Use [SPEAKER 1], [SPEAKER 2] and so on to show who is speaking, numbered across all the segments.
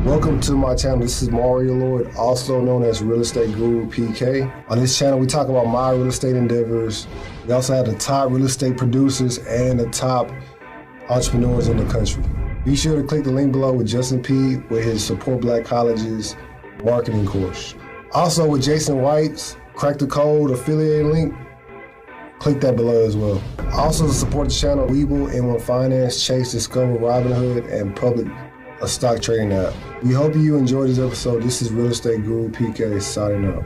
[SPEAKER 1] Welcome to my channel. This is Mario Lord, also known as Real Estate Guru PK. On this channel, we talk about my real estate endeavors. We also have the top real estate producers and the top entrepreneurs in the country. Be sure to click the link below with Justin P with his Support Black Colleges marketing course. Also with Jason White's Crack the Code affiliate link, click that below as well. Also to support the channel, Webull, M1 Finance, Chase, Discover, Robinhood, and Public, a stock trading app. We hope you enjoyed this episode. This is Real Estate Guru PK signing out.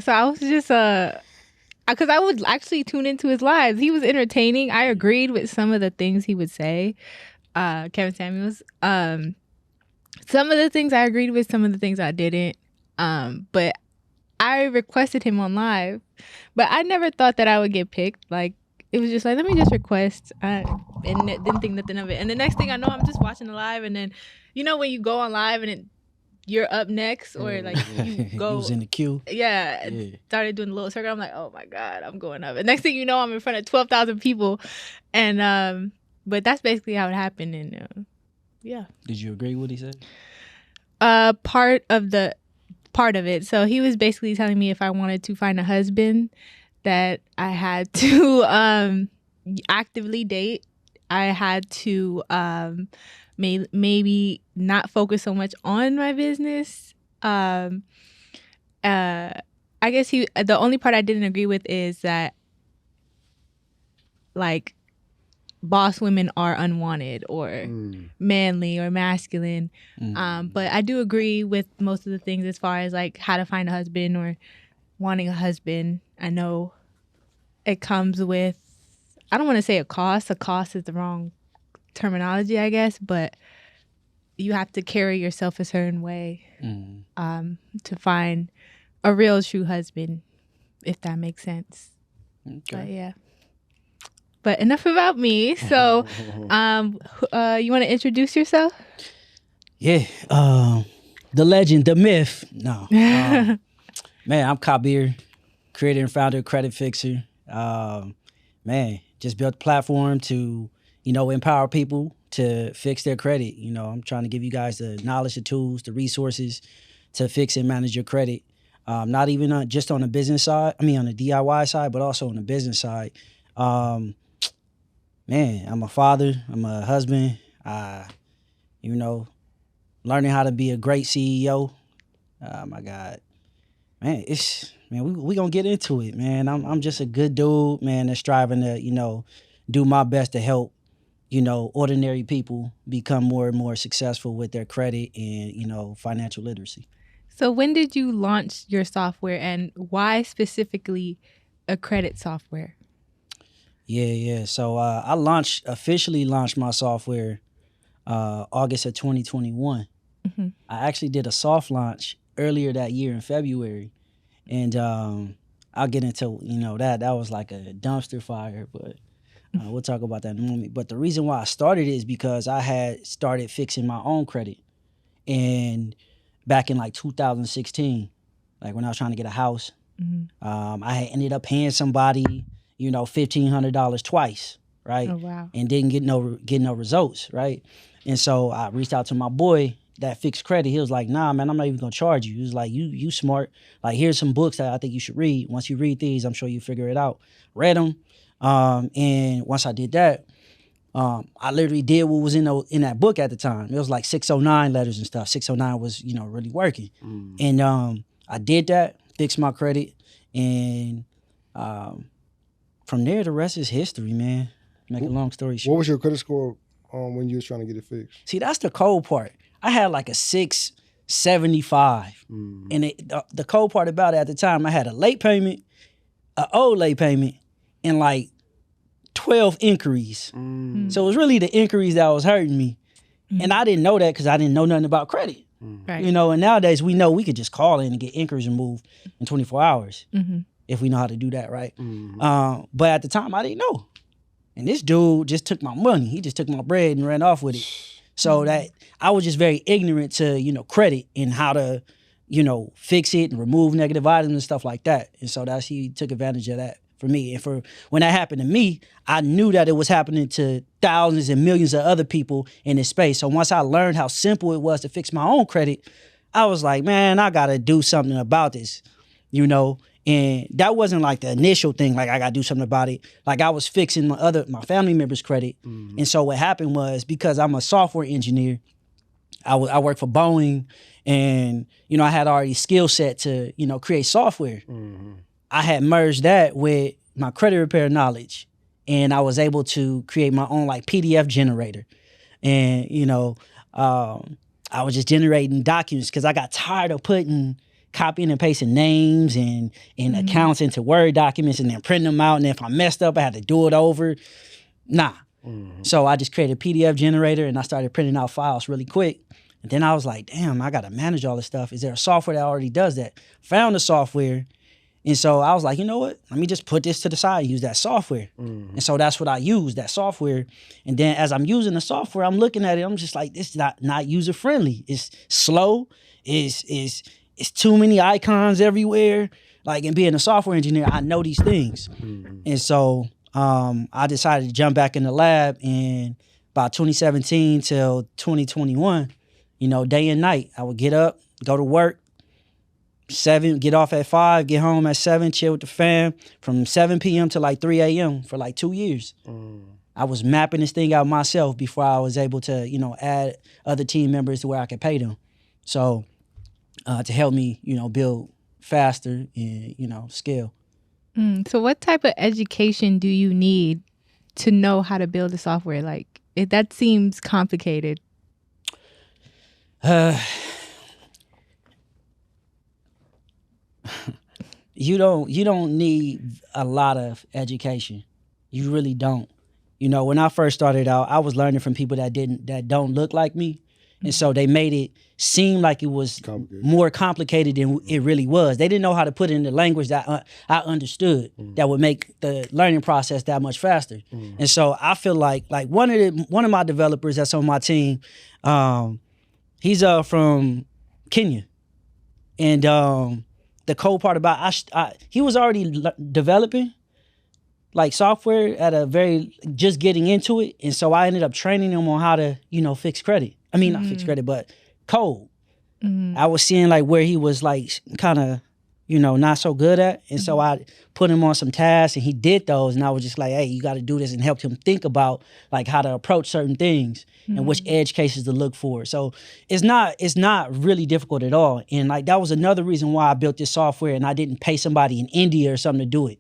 [SPEAKER 2] So I was just because I would actually tune into his lives. He was entertaining. I agreed with some of the things he would say. Kevin Samuels. Some of the things I agreed with, some of the things I didn't. But I requested him on live, but I never thought that I would get picked. Like, it was just like, let me just request, and didn't think nothing of it. And the next thing I know, I'm just watching the live, and then, you know, when you go on live and you're up next, or like you go,
[SPEAKER 3] you was in the queue.
[SPEAKER 2] Yeah, started doing a little circle. I'm like, oh my God, I'm going up. And next thing you know, I'm in front of 12,000 people, and but that's basically how it happened. And yeah.
[SPEAKER 3] Did you agree with what he said?
[SPEAKER 2] Part of it. So he was basically telling me if I wanted to find a husband, that I had to actively date. I had to maybe not focus so much on my business. I guess the only part I didn't agree with is that, like, boss women are unwanted or manly or masculine. But I do agree with most of the things as far as like how to find a husband or wanting a husband. I know it comes with, I don't want to say a cost. A cost is the wrong terminology, I guess, but you have to carry yourself a certain way to find a real true husband, if that makes sense. Okay. But yeah. But enough about me. So, you want to introduce yourself?
[SPEAKER 3] Yeah. The legend, the myth. No. Man, I'm Kabir, creator and founder of Credit Fixer. Man, just built a platform to, empower people to fix their credit. I'm trying to give you guys the knowledge, the tools, the resources to fix and manage your credit. Not even just on the business side, on the DIY side, but also on the business side. Man, I'm a father, I'm a husband, learning how to be a great CEO. My God. Man, we gonna get into it, man. I'm just a good dude, man, that's striving to, do my best to help, ordinary people become more and more successful with their credit and, financial literacy.
[SPEAKER 2] So when did you launch your software, and why specifically a credit software?
[SPEAKER 3] Yeah. So I officially launched my software August of 2021. Mm-hmm. I actually did a soft launch earlier that year in February. And I'll get into, that was like a dumpster fire, but we'll talk about that in a moment. But the reason why I started is because I had started fixing my own credit. And back in like 2016, like when I was trying to get a house, I had ended up paying somebody, $1,500 twice, right?
[SPEAKER 2] Oh, wow.
[SPEAKER 3] And didn't get no results, right? And so I reached out to my boy that fixed credit. He was like, nah, man, I'm not even gonna charge you. He was like, you smart. Like, here's some books that I think you should read. Once you read these, I'm sure you figure it out. Read them. And once I did that, I literally did what was in that book at the time. It was like 609 letters and stuff. 609 was, really working. And I did that, fixed my credit, and from there, the rest is history, man. Make a long story short.
[SPEAKER 1] What was your credit score when you was trying to get it fixed?
[SPEAKER 3] See, that's the cold part. I had like a 675. And the cold part about it at the time, I had a late payment, an old late payment, and like 12 inquiries. So it was really the inquiries that was hurting me. And I didn't know that because I didn't know nothing about credit.
[SPEAKER 2] Right.
[SPEAKER 3] And nowadays we know we could just call in and get inquiries removed in 24 hours if we know how to do that, right? But at the time, I didn't know. And this dude just took my money. He just took my bread and ran off with it. So that I was just very ignorant to, credit and how to, fix it and remove negative items and stuff like that. And so he took advantage of that for me. And for when that happened to me, I knew that it was happening to thousands and millions of other people in this space. So once I learned how simple it was to fix my own credit, I was like, man, I gotta do something about this, you know? And that wasn't like the initial thing, like I gotta do something about it. Like I was fixing my family members' credit. And so what happened was, because I'm a software engineer, I work for Boeing, and, you know, I had already skill set to, you know, create software. I had merged that with my credit repair knowledge, and I was able to create my own like PDF generator. And, you know, I was just generating documents because I got tired of copying and pasting names and accounts into Word documents and then printing them out. And if I messed up, I had to do it over. Nah. So I just created a PDF generator and I started printing out files really quick. And then I was like, damn, I got to manage all this stuff. Is there a software that already does that? Found the software. And so I was like, you know what? Let me just put this to the side and use that software. And so that's what I used, that software. And then as I'm using the software, I'm looking at it, I'm just like, this is not user friendly. It's slow. It's too many icons everywhere. Like, and being a software engineer, I know these things. And so I decided to jump back in the lab, and about 2017 till 2021, you know, day and night, I would get up, go to work, 7, get off at 5, get home at 7, chill with the fam from 7 p.m. to like 3 a.m. for like 2 years. I was mapping this thing out myself before I was able to, you know, add other team members to where I could pay them. So to help me, you know, build faster and, you know, scale.
[SPEAKER 2] So what type of education do you need to know how to build a software? Like, that seems complicated.
[SPEAKER 3] You don't need a lot of education. You really don't. You know, when I first started out, I was learning from people that don't look like me. And so they made it seem like it was more complicated than it really was. They didn't know how to put it in the language that I understood that would make the learning process that much faster. And so I feel like one of my developers that's on my team, he's from Kenya. And the cool part about he was already developing like software at a just getting into it. And so I ended up training him on how to, you know, fix credit. I mean, not fix credit, but code. I was seeing like where he was like kind of, you know, not so good at. And so I put him on some tasks and he did those. And I was just like, hey, you got to do this, and helped him think about like how to approach certain things and which edge cases to look for. So it's not really difficult at all. And like that was another reason why I built this software and I didn't pay somebody in India or something to do it,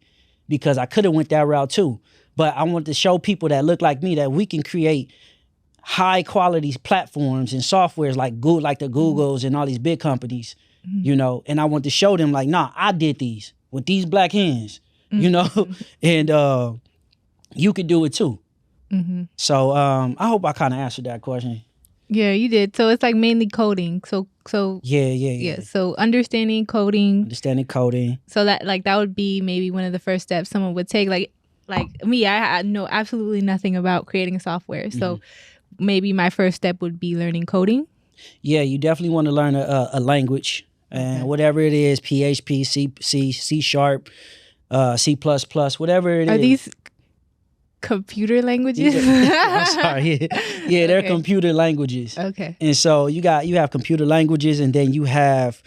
[SPEAKER 3] because I could have went that route too. But I wanted to show people that look like me that we can create high quality platforms and softwares like Google, like the Googles and all these big companies, you know, and I want to show them like, nah, I did these with these black hands, you know, and you could do it too. So I hope I kind of answered that question.
[SPEAKER 2] Yeah, you did. So it's like mainly coding. So
[SPEAKER 3] Yeah.
[SPEAKER 2] So understanding coding. So that would be maybe one of the first steps someone would take. Like me, I know absolutely nothing about creating a software. So maybe my first step would be learning coding.
[SPEAKER 3] Yeah, you definitely want to learn a language, and whatever it is, PHP, C Sharp, C++, whatever it is.
[SPEAKER 2] Are these computer languages?
[SPEAKER 3] I'm sorry. Yeah, they're computer languages.
[SPEAKER 2] Okay.
[SPEAKER 3] And so you have computer languages, and then you have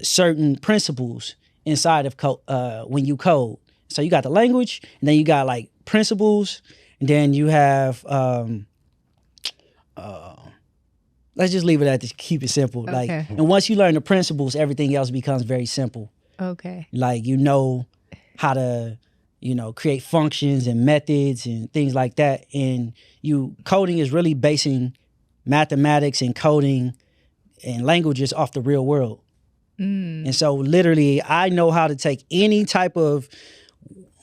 [SPEAKER 3] certain principles inside of when you code. So you got the language, and then you got like principles, and then you have let's just leave it at this, keep it simple.
[SPEAKER 2] Okay.
[SPEAKER 3] Like, and once you learn the principles, everything else becomes very simple.
[SPEAKER 2] Okay.
[SPEAKER 3] Like, you know how to, you know, create functions and methods and things like that. And coding is really basing mathematics and coding and languages off the real world. And so literally I know how to take any type of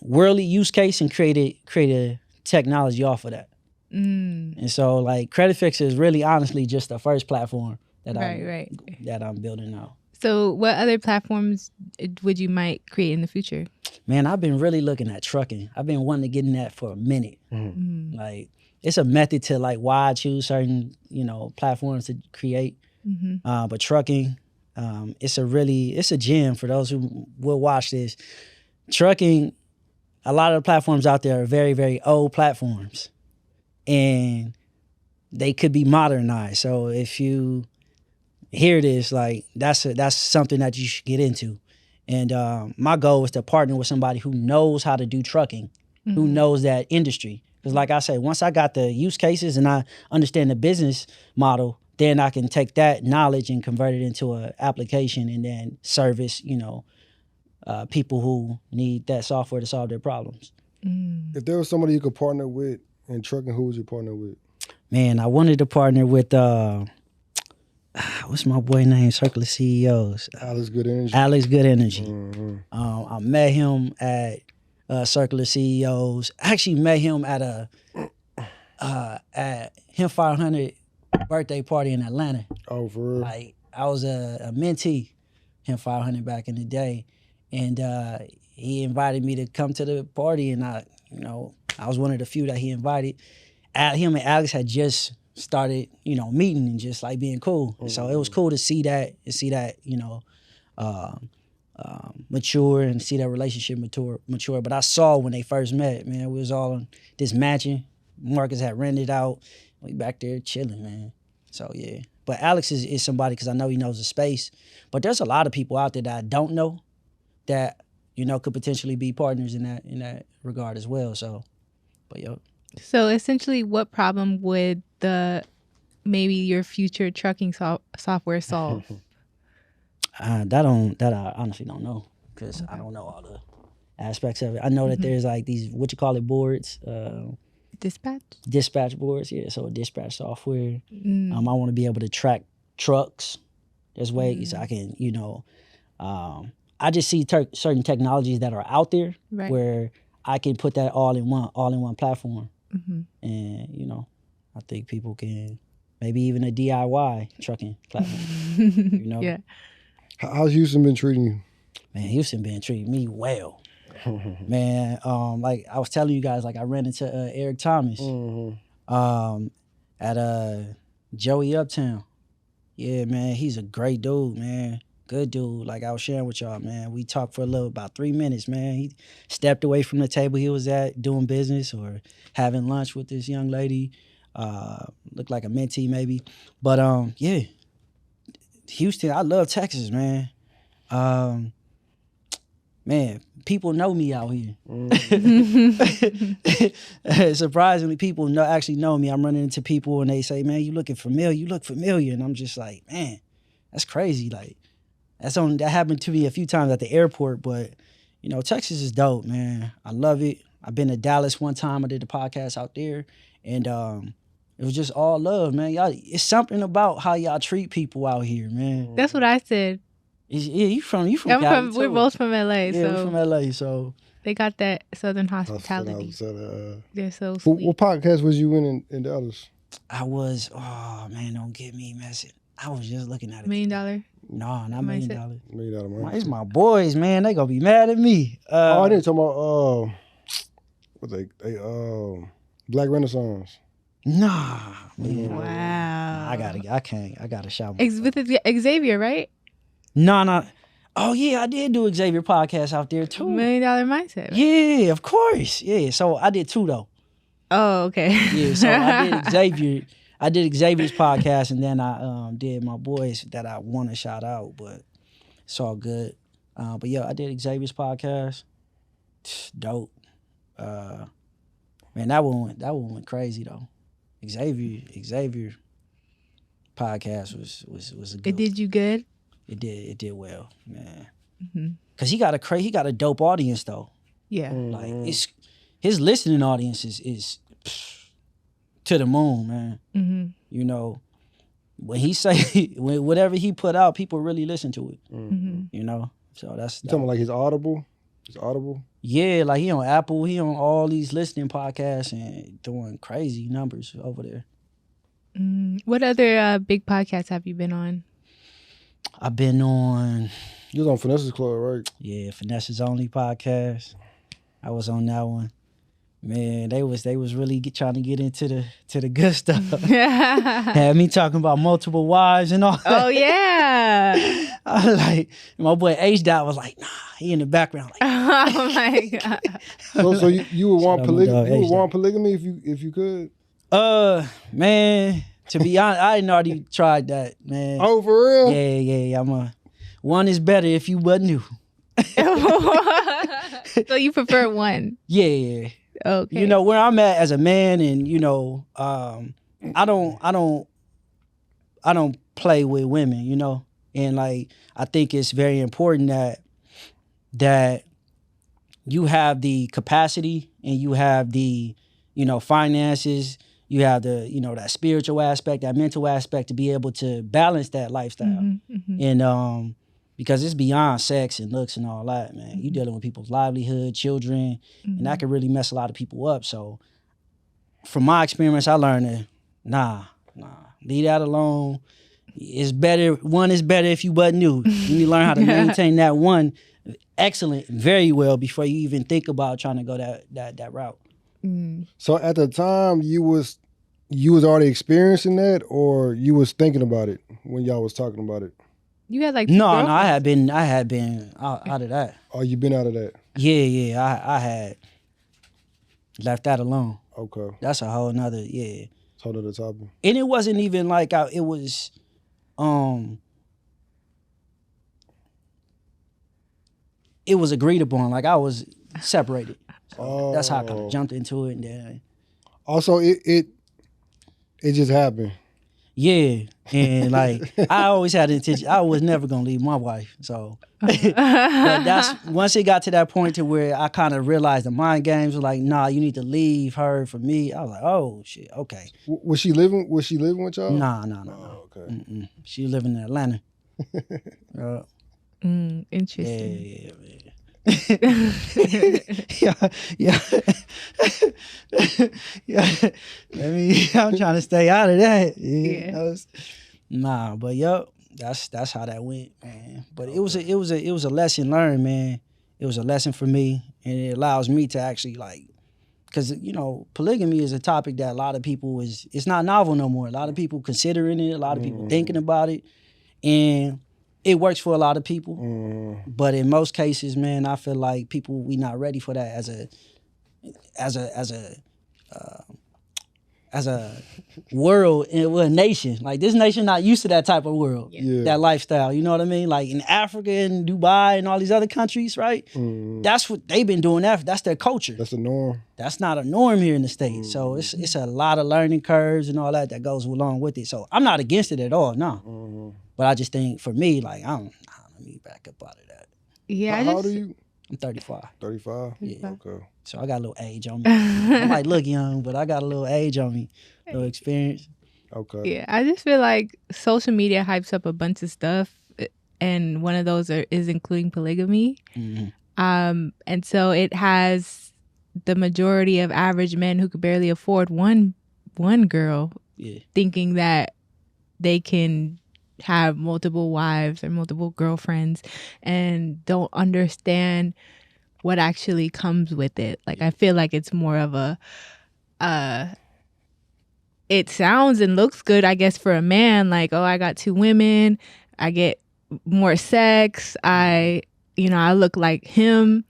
[SPEAKER 3] worldly use case and create a technology off of that. And so like Credit Fixer is really honestly just the first platform that I'm building now.
[SPEAKER 2] So what other platforms would you might create in the future?
[SPEAKER 3] Man, I've been really looking at trucking. I've been wanting to get in that for a minute. Like, it's a method to like why I choose certain, you know, platforms to create. But trucking, it's a gem for those who will watch this. Trucking a lot of the platforms out there are very, very old platforms, and they could be modernized. So if you hear this, like that's something that you should get into. And my goal is to partner with somebody who knows how to do trucking, who knows that industry. Because like I say, once I got the use cases and I understand the business model, then I can take that knowledge and convert it into an application and then service, people who need that software to solve their problems.
[SPEAKER 1] If there was somebody you could partner with in trucking, who would you partner with?
[SPEAKER 3] Man, I wanted to partner with what's my boy name? Circular CEOs.
[SPEAKER 1] Alex Good Energy.
[SPEAKER 3] Alex Good Energy.
[SPEAKER 1] Mm-hmm.
[SPEAKER 3] I met him at Circular CEOs. I actually met him at Him 500 birthday party in Atlanta.
[SPEAKER 1] Oh, for real?
[SPEAKER 3] Like I was a mentee, Him 500 back in the day, and he invited me to come to the party, and I was one of the few that he invited. Him and Alex had just started, meeting and just like being cool. Mm-hmm. So it was cool to see that mature and see that relationship mature. But I saw when they first met, man, we was all this matching. Marcus had rented out. We back there chilling, man. So yeah. But Alex is somebody, because I know he knows the space. But there's a lot of people out there that I don't know that, could potentially be partners in that regard as well. So, but yo.
[SPEAKER 2] So essentially, what problem would maybe your future trucking software solve?
[SPEAKER 3] That I honestly don't know, because I don't know all the aspects of it. I know that there's like these boards. Dispatch boards, yeah. So dispatch software. I want to be able to track trucks. There's ways I can, I just see certain technologies that are out there where I can put that all in one platform. And I think people can, maybe even a DIY trucking platform.
[SPEAKER 2] Yeah.
[SPEAKER 1] How's Houston been treating you?
[SPEAKER 3] Man, Houston been treating me well. Man, like I was telling you guys, like I ran into Eric Thomas at Joey Uptown. Yeah, man, he's a great dude, man. Good dude. Like I was sharing with y'all, man. We talked for about 3 minutes, man. He stepped away from the table he was at doing business or having lunch with this young lady. Looked like a mentee maybe. But yeah. Houston, I love Texas, man. Man, people know me out here. Surprisingly, people actually know me. I'm running into people and they say, man, you looking familiar. You look familiar. And I'm just like, man, that's crazy. Like, that happened to me a few times at the airport. But, Texas is dope, man. I love it. I've been to Dallas one time. I did the podcast out there. And it was just all love, man. Y'all, it's something about how y'all treat people out here, man.
[SPEAKER 2] That's what I said.
[SPEAKER 3] Yeah, you from Cali too.
[SPEAKER 2] We're both from LA.
[SPEAKER 3] Yeah,
[SPEAKER 2] so
[SPEAKER 3] we're from LA, so
[SPEAKER 2] they got that Southern hospitality. They're so sweet.
[SPEAKER 1] What podcast was you in Dallas?
[SPEAKER 3] I was, oh man, don't get me messing. I was just looking at it.
[SPEAKER 2] $1 million?
[SPEAKER 3] No, not $1 million.
[SPEAKER 1] $1 million mindset.
[SPEAKER 3] It's my boys, man. They gonna be mad at me.
[SPEAKER 1] I didn't talk about what they Black Renaissance.
[SPEAKER 3] Nah, man.
[SPEAKER 2] Wow.
[SPEAKER 3] I gotta shout.
[SPEAKER 2] With Xavier, right?
[SPEAKER 3] No. Oh yeah, I did do Xavier podcast out there too.
[SPEAKER 2] $1 million mindset. Right?
[SPEAKER 3] Yeah, of course. Yeah, so I did 2 though.
[SPEAKER 2] Oh, okay.
[SPEAKER 3] Yeah, so I did Xavier. I did Xavier's podcast, and then I did my boys that I want to shout out, but it's all good. But yeah, I did Xavier's podcast. Dope. Man, that one went crazy though. Xavier podcast was a good.
[SPEAKER 2] It did you good?
[SPEAKER 3] It did well, man. Cause he got a dope audience though.
[SPEAKER 2] Yeah.
[SPEAKER 3] Like his listening audience is to the moon, man. When he say whatever he put out, people really listen to it. So that's
[SPEAKER 1] you talking about like his Audible. It's Audible.
[SPEAKER 3] Yeah, like he on Apple, he on all these listening podcasts and doing crazy numbers over there.
[SPEAKER 2] What other big podcasts have you been on?
[SPEAKER 3] I've been on.
[SPEAKER 1] You was on Finesse's Club, right?
[SPEAKER 3] Yeah, Finesse's Only podcast. I was on that one. Man, they was really trying to get into the good stuff. Had me talking about multiple wives and all that.
[SPEAKER 2] Oh yeah.
[SPEAKER 3] I was like, my boy H-Dot was like, nah, he in the background. Like,
[SPEAKER 2] Oh my God.
[SPEAKER 1] So you would want
[SPEAKER 3] Shout out my dog,
[SPEAKER 1] polygamy? You would
[SPEAKER 3] H-Dot.
[SPEAKER 1] want polygamy if you could?
[SPEAKER 3] Man, to be honest, I didn't already tried that, man.
[SPEAKER 1] Oh, for real?
[SPEAKER 3] Yeah. One is better if you wasn't new.
[SPEAKER 2] So you prefer one?
[SPEAKER 3] Yeah.
[SPEAKER 2] Okay.
[SPEAKER 3] You know where I'm at as a man, and you know, I don't play with women, you know, and like I think it's very important that you have the capacity and you have the, you know, finances, you have the, you know, that spiritual aspect, that mental aspect to be able to balance that lifestyle, and because it's beyond sex and looks and all that, man. You dealing with people's livelihood, children, and that can really mess a lot of people up. So from my experience, I learned that, nah, leave that alone. It's better, one is better if you wasn't new. You need to learn how to maintain that one excellent, very well before you even think about trying to go that route.
[SPEAKER 1] So at the time, you was already experiencing that, or you was thinking about it when y'all was talking about it?
[SPEAKER 2] You had like
[SPEAKER 3] No, I had been out of that.
[SPEAKER 1] Oh, you been out of that?
[SPEAKER 3] Yeah, I had left that alone.
[SPEAKER 1] Okay.
[SPEAKER 3] That's a whole nother, yeah.
[SPEAKER 1] It's a whole other topic.
[SPEAKER 3] And it wasn't even like it was agreed upon. Like I was separated. So that's how I kind of jumped into it, and then
[SPEAKER 1] Also, it just happened.
[SPEAKER 3] yeah, and like I always had the intention. I was never gonna leave my wife. So, but that's once it got to that point to where I kind of realized the mind games were like, nah, you need to leave her for me. I was like, oh shit, okay.
[SPEAKER 1] Was she living with y'all?
[SPEAKER 3] Nah.
[SPEAKER 1] Oh, okay.
[SPEAKER 3] Mm-mm. She living in Atlanta.
[SPEAKER 2] Interesting.
[SPEAKER 3] Yeah, man. yeah. I mean, I'm trying to stay out of that. Yeah. Nah, but that's how that went, man. But it was a lesson learned, man. It was a lesson for me, and it allows me to actually like, because you know, polygamy is a topic that a lot of people it's not novel no more. A lot of people considering it, a lot of people thinking about it, and it works for a lot of people, but in most cases, man, I feel like we not ready for that as a world and a nation. Like this nation not used to that type of world, that lifestyle. You know what I mean? Like in Africa and Dubai and all these other countries, right? That's what they've been doing. That's their culture.
[SPEAKER 1] That's the norm.
[SPEAKER 3] That's not a norm here in the States. So it's a lot of learning curves and all that goes along with it. So I'm not against it at all, no. But I just think for me, like, let me back up out of that.
[SPEAKER 2] Yeah.
[SPEAKER 1] How old are you?
[SPEAKER 3] I'm 35.
[SPEAKER 1] 35?
[SPEAKER 3] Yeah.
[SPEAKER 1] Okay.
[SPEAKER 3] So I got a little age on me. I might look young, but I got a little age on me, a little experience.
[SPEAKER 1] Okay.
[SPEAKER 2] Yeah, I just feel like social media hypes up a bunch of stuff, and one of those is including polygamy. And so it has the majority of average men who could barely afford one girl thinking that they can have multiple wives or multiple girlfriends and don't understand what actually comes with it. Like I feel like it's more of a it sounds and looks good, I guess, for a man, like, oh, I got 2 women, I get more sex, I look like him,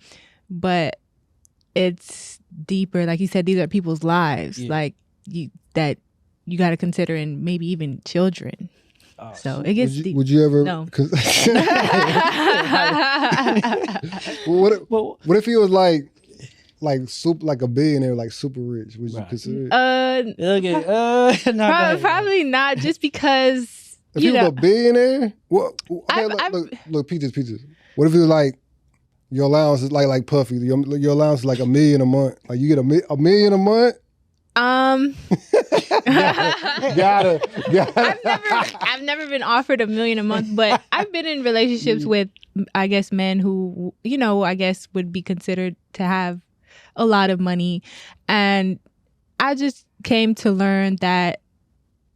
[SPEAKER 2] but it's deeper. Like you said, these are people's lives, like you got to consider, and maybe even children. So it gets deep.
[SPEAKER 1] Would you ever?
[SPEAKER 2] No.
[SPEAKER 1] What if he was like super, like a billionaire, like super rich? Would you consider it?
[SPEAKER 2] Probably not, just because
[SPEAKER 1] if he was a billionaire. Well, look, peaches. What if it was like your allowance is like Puffy? Your allowance is like $1 million a month. Like you get $1 million a month. Got it.
[SPEAKER 2] I've never been offered $1 million a month, but I've been in relationships with, I guess, men who, I guess would be considered to have a lot of money, and I just came to learn that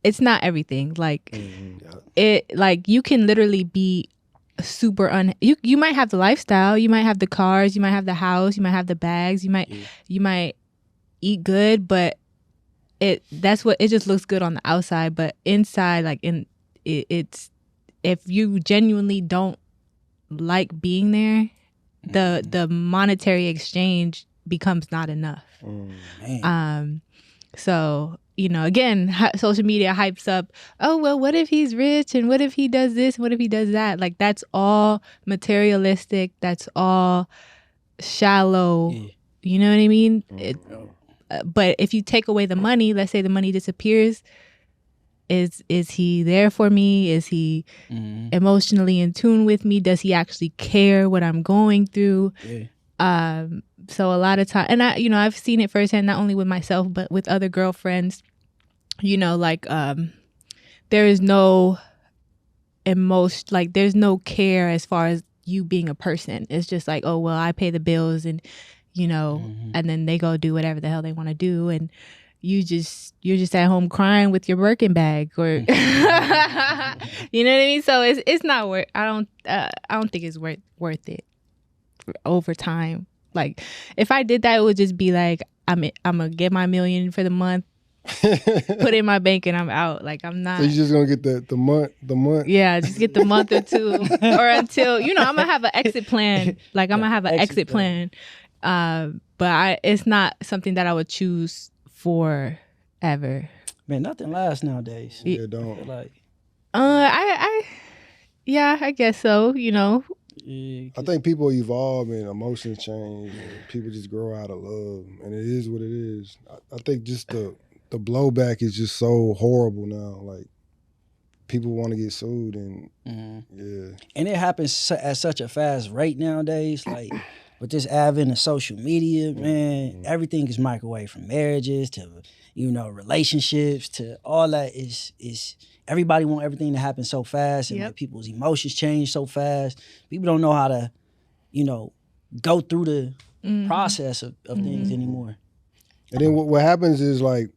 [SPEAKER 2] it's not everything. Like like you can literally be super you might have the lifestyle, you might have the cars, you might have the house, you might have the bags, you might eat good, but it just looks good on the outside, but inside, like it's if you genuinely don't like being there, the monetary exchange becomes not enough. So, you know, again, social media hypes up, oh, well, what if he's rich and what if he does this? What if he does that? Like, that's all materialistic. That's all shallow. Yeah. You know what I mean? But if you take away the money, let's say the money disappears, is he there for me? Is he emotionally in tune with me? Does he actually care what I'm going through? Yeah. So a lot of time, and I've seen it firsthand, not only with myself, but with other girlfriends, you know, like, there is no emotion, like there's no care as far as you being a person. It's just like, oh, well, I pay the bills and, you know, and then they go do whatever the hell they want to do. And you're just at home crying with your Birkin bag or, you know what I mean? So it's not worth, I don't think it's worth it over time. Like, if I did that, it would just be like, I'm gonna get my $1 million for the month, put it in my bank, and I'm out. Like, I'm not.
[SPEAKER 1] So you just gonna get the month?
[SPEAKER 2] Yeah, just get the month or two, or until, you know, I'm gonna have an exit plan. Like, I'm gonna have an exit plan. But it's not something that I would choose forever.
[SPEAKER 3] Man, nothing lasts nowadays.
[SPEAKER 1] Yeah, don't.
[SPEAKER 3] Like,
[SPEAKER 2] I guess so. You know.
[SPEAKER 1] I think people evolve and emotions change and people just grow out of love, and it is what it is. I think just the blowback is just so horrible now. Like, people want to get sued and yeah.
[SPEAKER 3] And it happens at such a fast rate nowadays. Like, with this advent of social media, man, everything is microwave, from marriages to, you know, relationships to all that is everybody want everything to happen so fast, and like, people's emotions change so fast. People don't know how to, you know, go through the process of things anymore.
[SPEAKER 1] And then what happens is, like,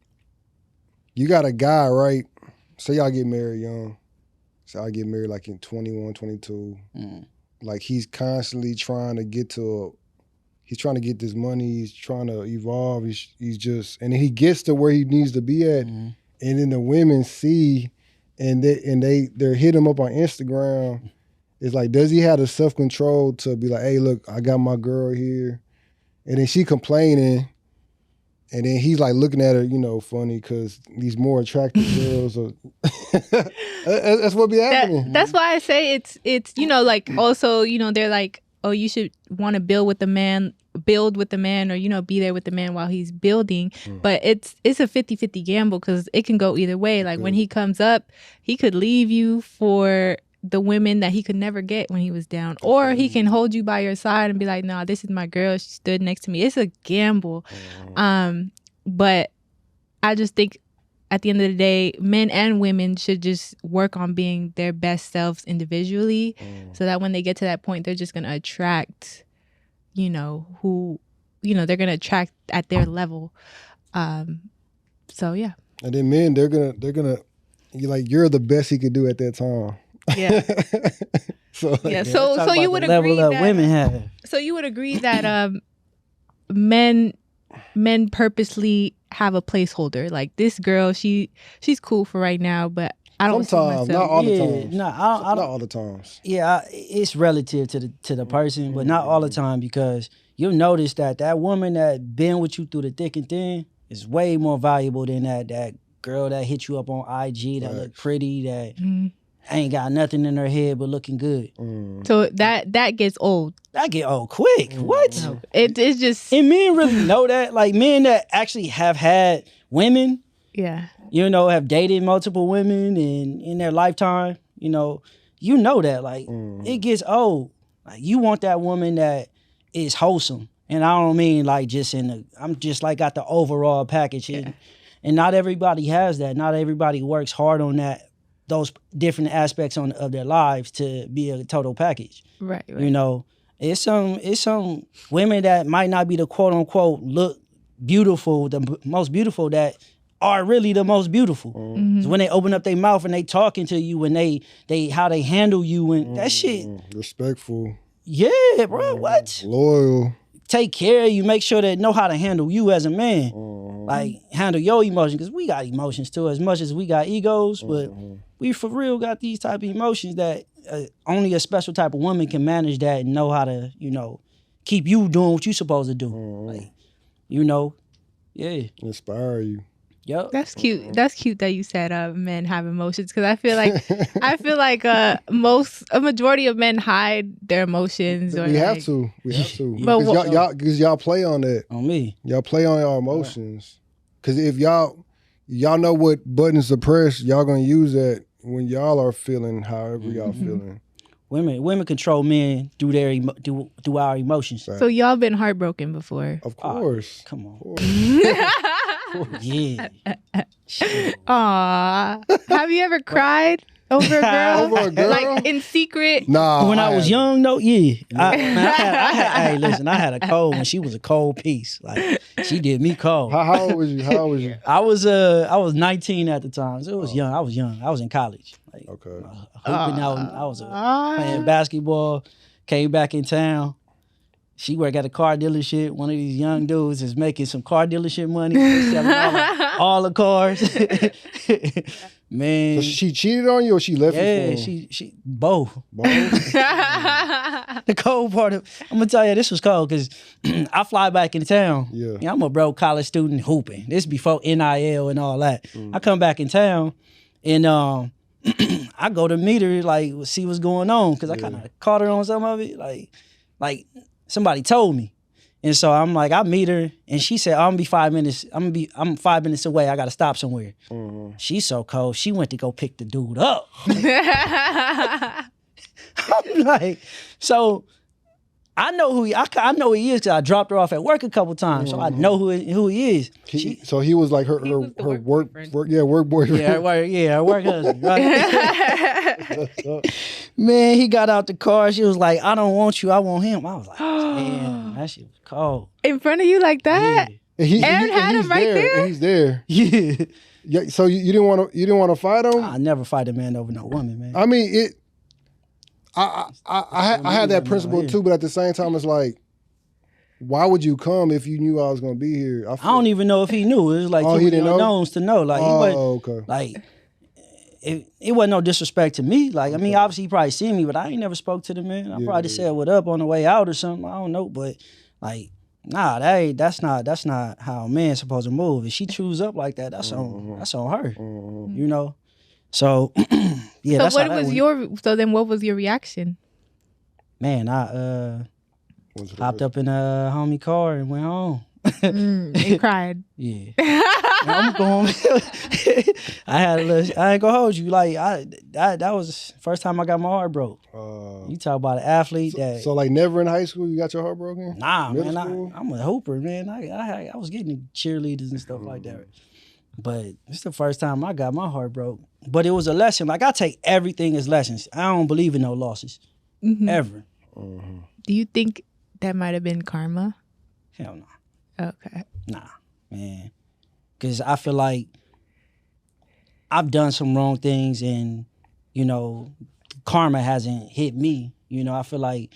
[SPEAKER 1] you got a guy, right? Say y'all get married young. So I get married like in 21, 22. Like, he's constantly trying to get he's trying to get this money. He's trying to evolve. He's just, and then he gets to where he needs to be at. And then the women see, and they're hit him up on Instagram. It's like, does he have the self-control to be like, hey, look, I got my girl here. And then she complaining. And then he's like looking at her, you know, funny because these more attractive girls are. That's what be happening.
[SPEAKER 2] That's why I say it's you know, like, also, you know, they're like, oh, you should want to build with the man, or, you know, be there with the man while he's building. But it's a 50-50 gamble because it can go either way. Like, when he comes up, he could leave you for the women that he could never get when he was down, or he can hold you by your side and be like, nah, this is my girl, she stood next to me. It's a gamble. But I just think at the end of the day, men and women should just work on being their best selves individually, so that when they get to that point, they're just gonna attract, you know, who, you know, they're gonna attract at their level. So yeah.
[SPEAKER 1] And then men, they're gonna you're the best he could do at that time.
[SPEAKER 2] Yeah.
[SPEAKER 1] So
[SPEAKER 2] you would agree that
[SPEAKER 3] women have.
[SPEAKER 2] So you would agree that men purposely have a placeholder. Like, this girl, she's cool for right now, but I don't.
[SPEAKER 1] Sometimes, not all the times.
[SPEAKER 3] No,
[SPEAKER 1] I don't. Not all the times.
[SPEAKER 3] Yeah, it's relative to the person, but not all the time, because you'll notice that woman that been with you through the thick and thin is way more valuable than that girl that hit you up on IG that look pretty, that ain't got nothing in her head but looking good.
[SPEAKER 2] So that gets old.
[SPEAKER 3] That get old quick. What?
[SPEAKER 2] No, it's just.
[SPEAKER 3] And men really know that. Like, men that actually have had women, you know, have dated multiple women in their lifetime, you know that. Like, it gets old. Like, you want that woman that is wholesome. And I don't mean like just I'm just like got the overall package. And not everybody has that. Not everybody works hard on those different aspects of their lives to be a total package. Right. You know, it's some women that might not be the quote unquote look beautiful, the most beautiful, that are really the most beautiful. So when they open up their mouth and they talking to you, and they how they handle you, and that shit.
[SPEAKER 1] Respectful.
[SPEAKER 3] Yeah, bro. What?
[SPEAKER 1] Loyal.
[SPEAKER 3] take care of you, make sure that know how to handle you as a man. Like, handle your emotions, because we got emotions too, as much as we got egos, but we for real got these type of emotions that only a special type of woman can manage that and know how to, you know, keep you doing what you supposed to do. Like, you know, yeah.
[SPEAKER 1] Inspire you.
[SPEAKER 3] Yep.
[SPEAKER 2] That's cute. That's cute that you said men have emotions, because I feel like a majority of men hide their emotions. Or
[SPEAKER 1] we have
[SPEAKER 2] like,
[SPEAKER 1] to. We have to.
[SPEAKER 2] But
[SPEAKER 1] Because y'all play on that.
[SPEAKER 3] On me.
[SPEAKER 1] Y'all play on y'all emotions. Because if y'all know what buttons to press, y'all gonna use that when y'all are feeling however y'all feeling.
[SPEAKER 3] Women control men through their through our emotions.
[SPEAKER 1] Right.
[SPEAKER 2] So y'all been heartbroken before?
[SPEAKER 1] Of course.
[SPEAKER 3] Come on.
[SPEAKER 1] Of course.
[SPEAKER 3] Yeah.
[SPEAKER 2] Aw. Have you ever cried over a girl?
[SPEAKER 1] Over a girl?
[SPEAKER 2] Like in secret?
[SPEAKER 1] Nah.
[SPEAKER 3] When I was
[SPEAKER 1] haven't.
[SPEAKER 3] young, though, yeah. Hey, listen, I had a cold when she was a cold piece. Like, she did me cold.
[SPEAKER 1] How old was you?
[SPEAKER 3] I was 19 at the time, so it was young. I was young. I was in college. Like,
[SPEAKER 1] Okay.
[SPEAKER 3] hooping out. I was playing basketball. Came back in town. She worked at a car dealership. One of these young dudes is making some car dealership money. Selling all the cars. Man.
[SPEAKER 1] So she cheated on you or she left you for him?
[SPEAKER 3] she both.
[SPEAKER 1] Both?
[SPEAKER 3] The cold part of, I'm gonna tell you, this was cold because I fly back in town.
[SPEAKER 1] Yeah.
[SPEAKER 3] I'm a broke college student hooping. This before NIL and all that. I come back in town and I go to meet her, like, see what's going on, because I kind of caught her on some of it, like somebody told me. And so I'm like, I meet her, and she said, I'm 5 minutes away. I got to stop somewhere. She's so cold. She went to go pick the dude up. I'm like, so I know who I know who he is because I dropped her off at work a couple times, so I know who he is.
[SPEAKER 1] So he was like her work boyfriend.
[SPEAKER 3] Her work husband. Right? Man, he got out the car. She was like, I don't want you, I want him. I was like, damn, that shit was cold.
[SPEAKER 2] In front of you like that?
[SPEAKER 1] Yeah.
[SPEAKER 2] And had him right there?
[SPEAKER 1] And he's there.
[SPEAKER 3] Yeah.
[SPEAKER 1] Yeah. So you didn't want to fight him?
[SPEAKER 3] I never fight a man over no woman, man.
[SPEAKER 1] I mean, I had that principle too, but at the same time, it's like, why would you come if you knew I was gonna be here? I
[SPEAKER 3] don't even know if he knew. It was like
[SPEAKER 1] he didn't know
[SPEAKER 3] to know. Like,
[SPEAKER 1] okay.
[SPEAKER 3] Like, it wasn't no disrespect to me. Like, I mean, obviously he probably seen me, but I ain't never spoke to the man. I probably said what up on the way out or something. I don't know, but like, nah, that's not how a man's supposed to move. If she chews up like that, that's on her. You know. So yeah.
[SPEAKER 2] So
[SPEAKER 3] that's
[SPEAKER 2] what
[SPEAKER 3] how that
[SPEAKER 2] was
[SPEAKER 3] went.
[SPEAKER 2] so then what was your reaction?
[SPEAKER 3] Man, I hopped up in a homie car and went home.
[SPEAKER 2] You cried.
[SPEAKER 3] Yeah. I'm going. I ain't gonna hold you. Like, that was the first time I got my heart broke. You talk about an athlete
[SPEAKER 1] So like never in high school you got your heart broken?
[SPEAKER 3] Nah,
[SPEAKER 1] Middle
[SPEAKER 3] man.
[SPEAKER 1] school?
[SPEAKER 3] I'm a hooper, man. I was getting cheerleaders and stuff like that. But it's the first time I got my heart broke. But it was a lesson. Like, I take everything as lessons. I don't believe in no losses. Ever.
[SPEAKER 2] Do you think that might have been karma?
[SPEAKER 3] Hell no.
[SPEAKER 2] Okay.
[SPEAKER 3] Nah, man. Because I feel like I've done some wrong things and, you know, karma hasn't hit me. You know, I feel like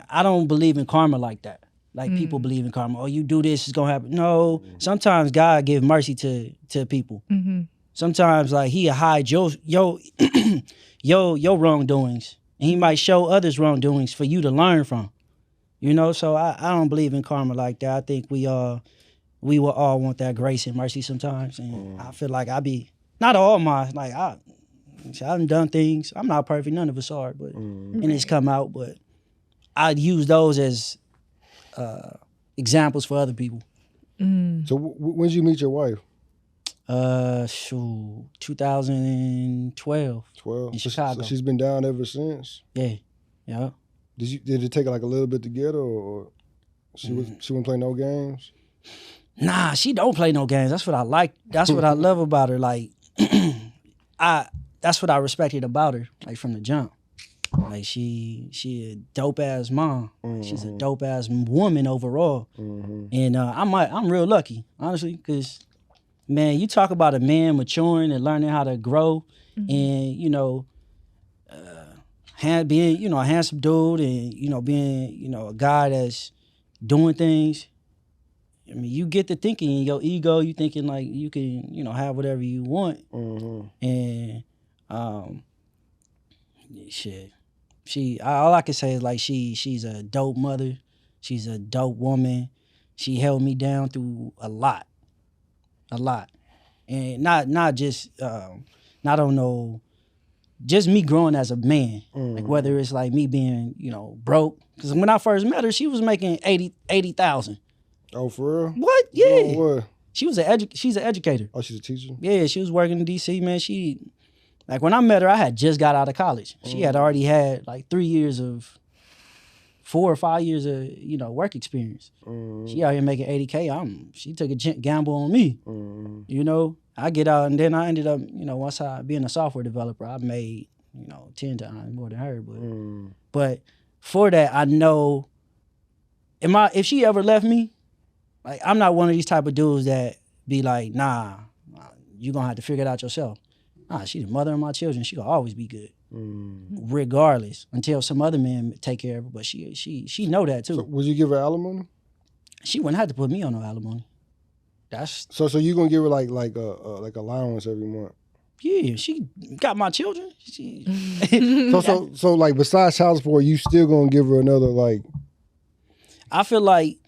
[SPEAKER 3] I don't believe in karma like that. Like, people believe in karma. Oh, you do this, it's gonna happen. No, sometimes God give mercy to people. Sometimes, like, He'll hide your wrongdoings, and He might show others wrongdoings for you to learn from. You know, so I don't believe in karma like that. I think we will all want that grace and mercy sometimes, and I feel like not all my, like, I haven't done things. I'm not perfect, none of us are, but and it's come out. But I'd use those as examples for other people.
[SPEAKER 1] So when did you meet your wife?
[SPEAKER 3] 2012.
[SPEAKER 1] 12.
[SPEAKER 3] In Chicago.
[SPEAKER 1] So she's been down ever since.
[SPEAKER 3] Yeah.
[SPEAKER 1] Did it take like a little bit to get her, or she wouldn't play no games?
[SPEAKER 3] Nah, she don't play no games. That's what I like. That's what I love about her. Like, that's what I respected about her, like, from the jump. Like, she a dope ass mom. She's a dope ass woman overall. And I'm real lucky, honestly, because, man, you talk about a man maturing and learning how to grow, and, you know, being, you know, a handsome dude, and, you know, being, you know, a guy that's doing things. I mean, you get to thinking in your ego, you thinking like you can, have whatever you want. And shit. All I can say is like she's a dope mother. She's a dope woman. She held me down through a lot. And not just not on no, just me growing as a man. Like whether it's like me being, broke. Because when I first met her, she was making 80,000.
[SPEAKER 1] Oh, for real?
[SPEAKER 3] What? Yeah.
[SPEAKER 1] Oh, what?
[SPEAKER 3] She's an educator.
[SPEAKER 1] Oh, she's a teacher?
[SPEAKER 3] Yeah, she was working in DC, man. Like when I met her, I had just got out of college. She had already had like 4 or 5 years of, work experience. She out here making 80K. She took a gamble on me. I get out and then I ended up, once I being a software developer, I made, 10 times more than her. But for that, I know if she ever left me, like I'm not one of these type of dudes that be like, nah, you gonna have to figure it out yourself. Nah, she's the mother of my children. She gonna always be good, regardless. Until some other man take care of her. But she know that too.
[SPEAKER 1] So would you give her alimony?
[SPEAKER 3] She wouldn't have to put me on no alimony. That's
[SPEAKER 1] so you gonna give her like allowance every month?
[SPEAKER 3] Yeah, she got my children.
[SPEAKER 1] So like besides child support, you still gonna give her another like?
[SPEAKER 3] I feel like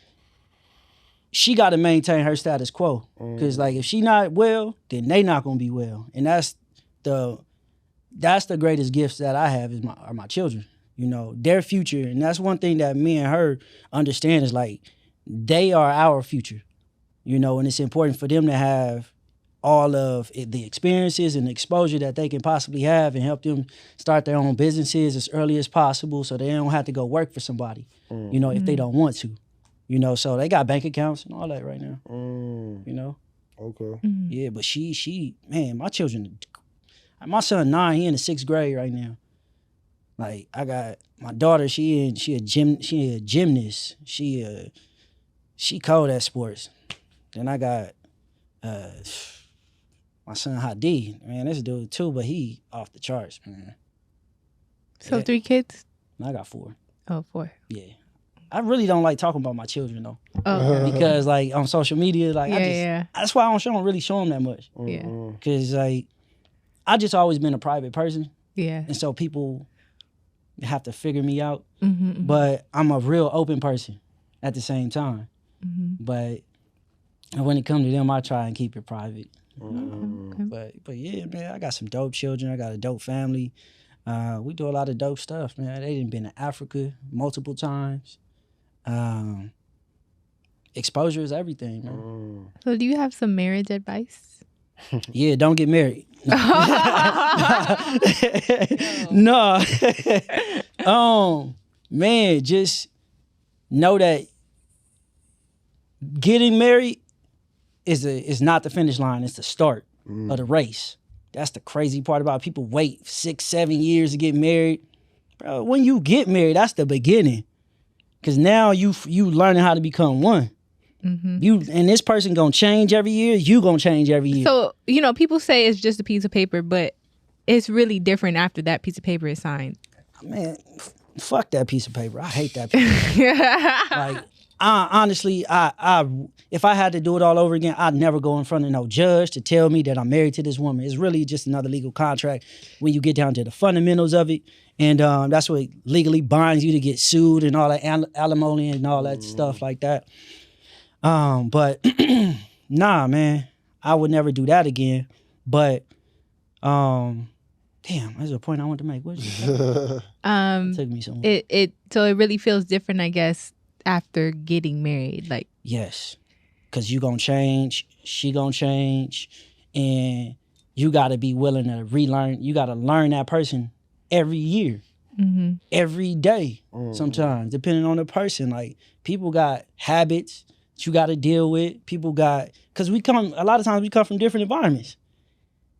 [SPEAKER 3] she got to maintain her status quo because like if she not well, then they not gonna be well, and that's the greatest gifts that I have are my children. Their future, and that's one thing that me and her understand is like they are our future. And it's important for them to have all of the experiences and the exposure that they can possibly have and help them start their own businesses as early as possible so they don't have to go work for somebody, if they don't want to. So they got bank accounts and all that right now.
[SPEAKER 1] Okay.
[SPEAKER 3] Yeah, but she, man, my children, my son 9, he in the 6th grade right now. Like I got my daughter, she a gymnast. She cold at sports. Then I got my son Hadi. Man, this dude too, but he off the charts, man.
[SPEAKER 2] So 3 kids?
[SPEAKER 3] I got 4.
[SPEAKER 2] Oh, 4.
[SPEAKER 3] Yeah. I really don't like talking about my children though.
[SPEAKER 2] Oh, okay.
[SPEAKER 3] Because like on social media, like
[SPEAKER 2] yeah.
[SPEAKER 3] That's why I don't really show them that much.
[SPEAKER 2] Yeah.
[SPEAKER 3] Because like I just always been a private person.
[SPEAKER 2] Yeah.
[SPEAKER 3] And so people have to figure me out.
[SPEAKER 2] Mm-hmm.
[SPEAKER 3] But I'm a real open person at the same time.
[SPEAKER 2] Mm-hmm.
[SPEAKER 3] But when it comes to them, I try and keep it private.
[SPEAKER 2] Okay.
[SPEAKER 3] But yeah, man, I got some dope children. I got a dope family. We do a lot of dope stuff, man. They done been to Africa multiple times. Exposure is everything, man.
[SPEAKER 2] So do you have some marriage advice?
[SPEAKER 3] Yeah, don't get married. No. Man, just know that getting married is not the finish line, it's the start of the race. That's the crazy part about it. People wait 6-7 years to get married. Bro, when you get married, that's the beginning. Cause now you learning how to become one. Mm-hmm. And this person gonna change every year, you gonna change every year.
[SPEAKER 2] So, people say it's just a piece of paper, but it's really different after that piece of paper is signed.
[SPEAKER 3] Man, fuck that piece of paper. I hate that piece of paper. Like, honestly, if I had to do it all over again, I'd never go in front of no judge to tell me that I'm married to this woman. It's really just another legal contract when you get down to the fundamentals of it. And that's what legally binds you to get sued and all that alimony and all that stuff like that. But nah, man, I would never do that again. But damn, there's a point I wanted to make. What did you say? It took me somewhere.
[SPEAKER 2] So it really feels different, I guess, after getting married. Like,
[SPEAKER 3] yes, because you gonna change, she gonna change, and you gotta be willing to relearn. You gotta learn that person every year, every day. Sometimes, depending on the person. Like, people got habits that you gotta deal with. People got, because a lot of times we come from different environments.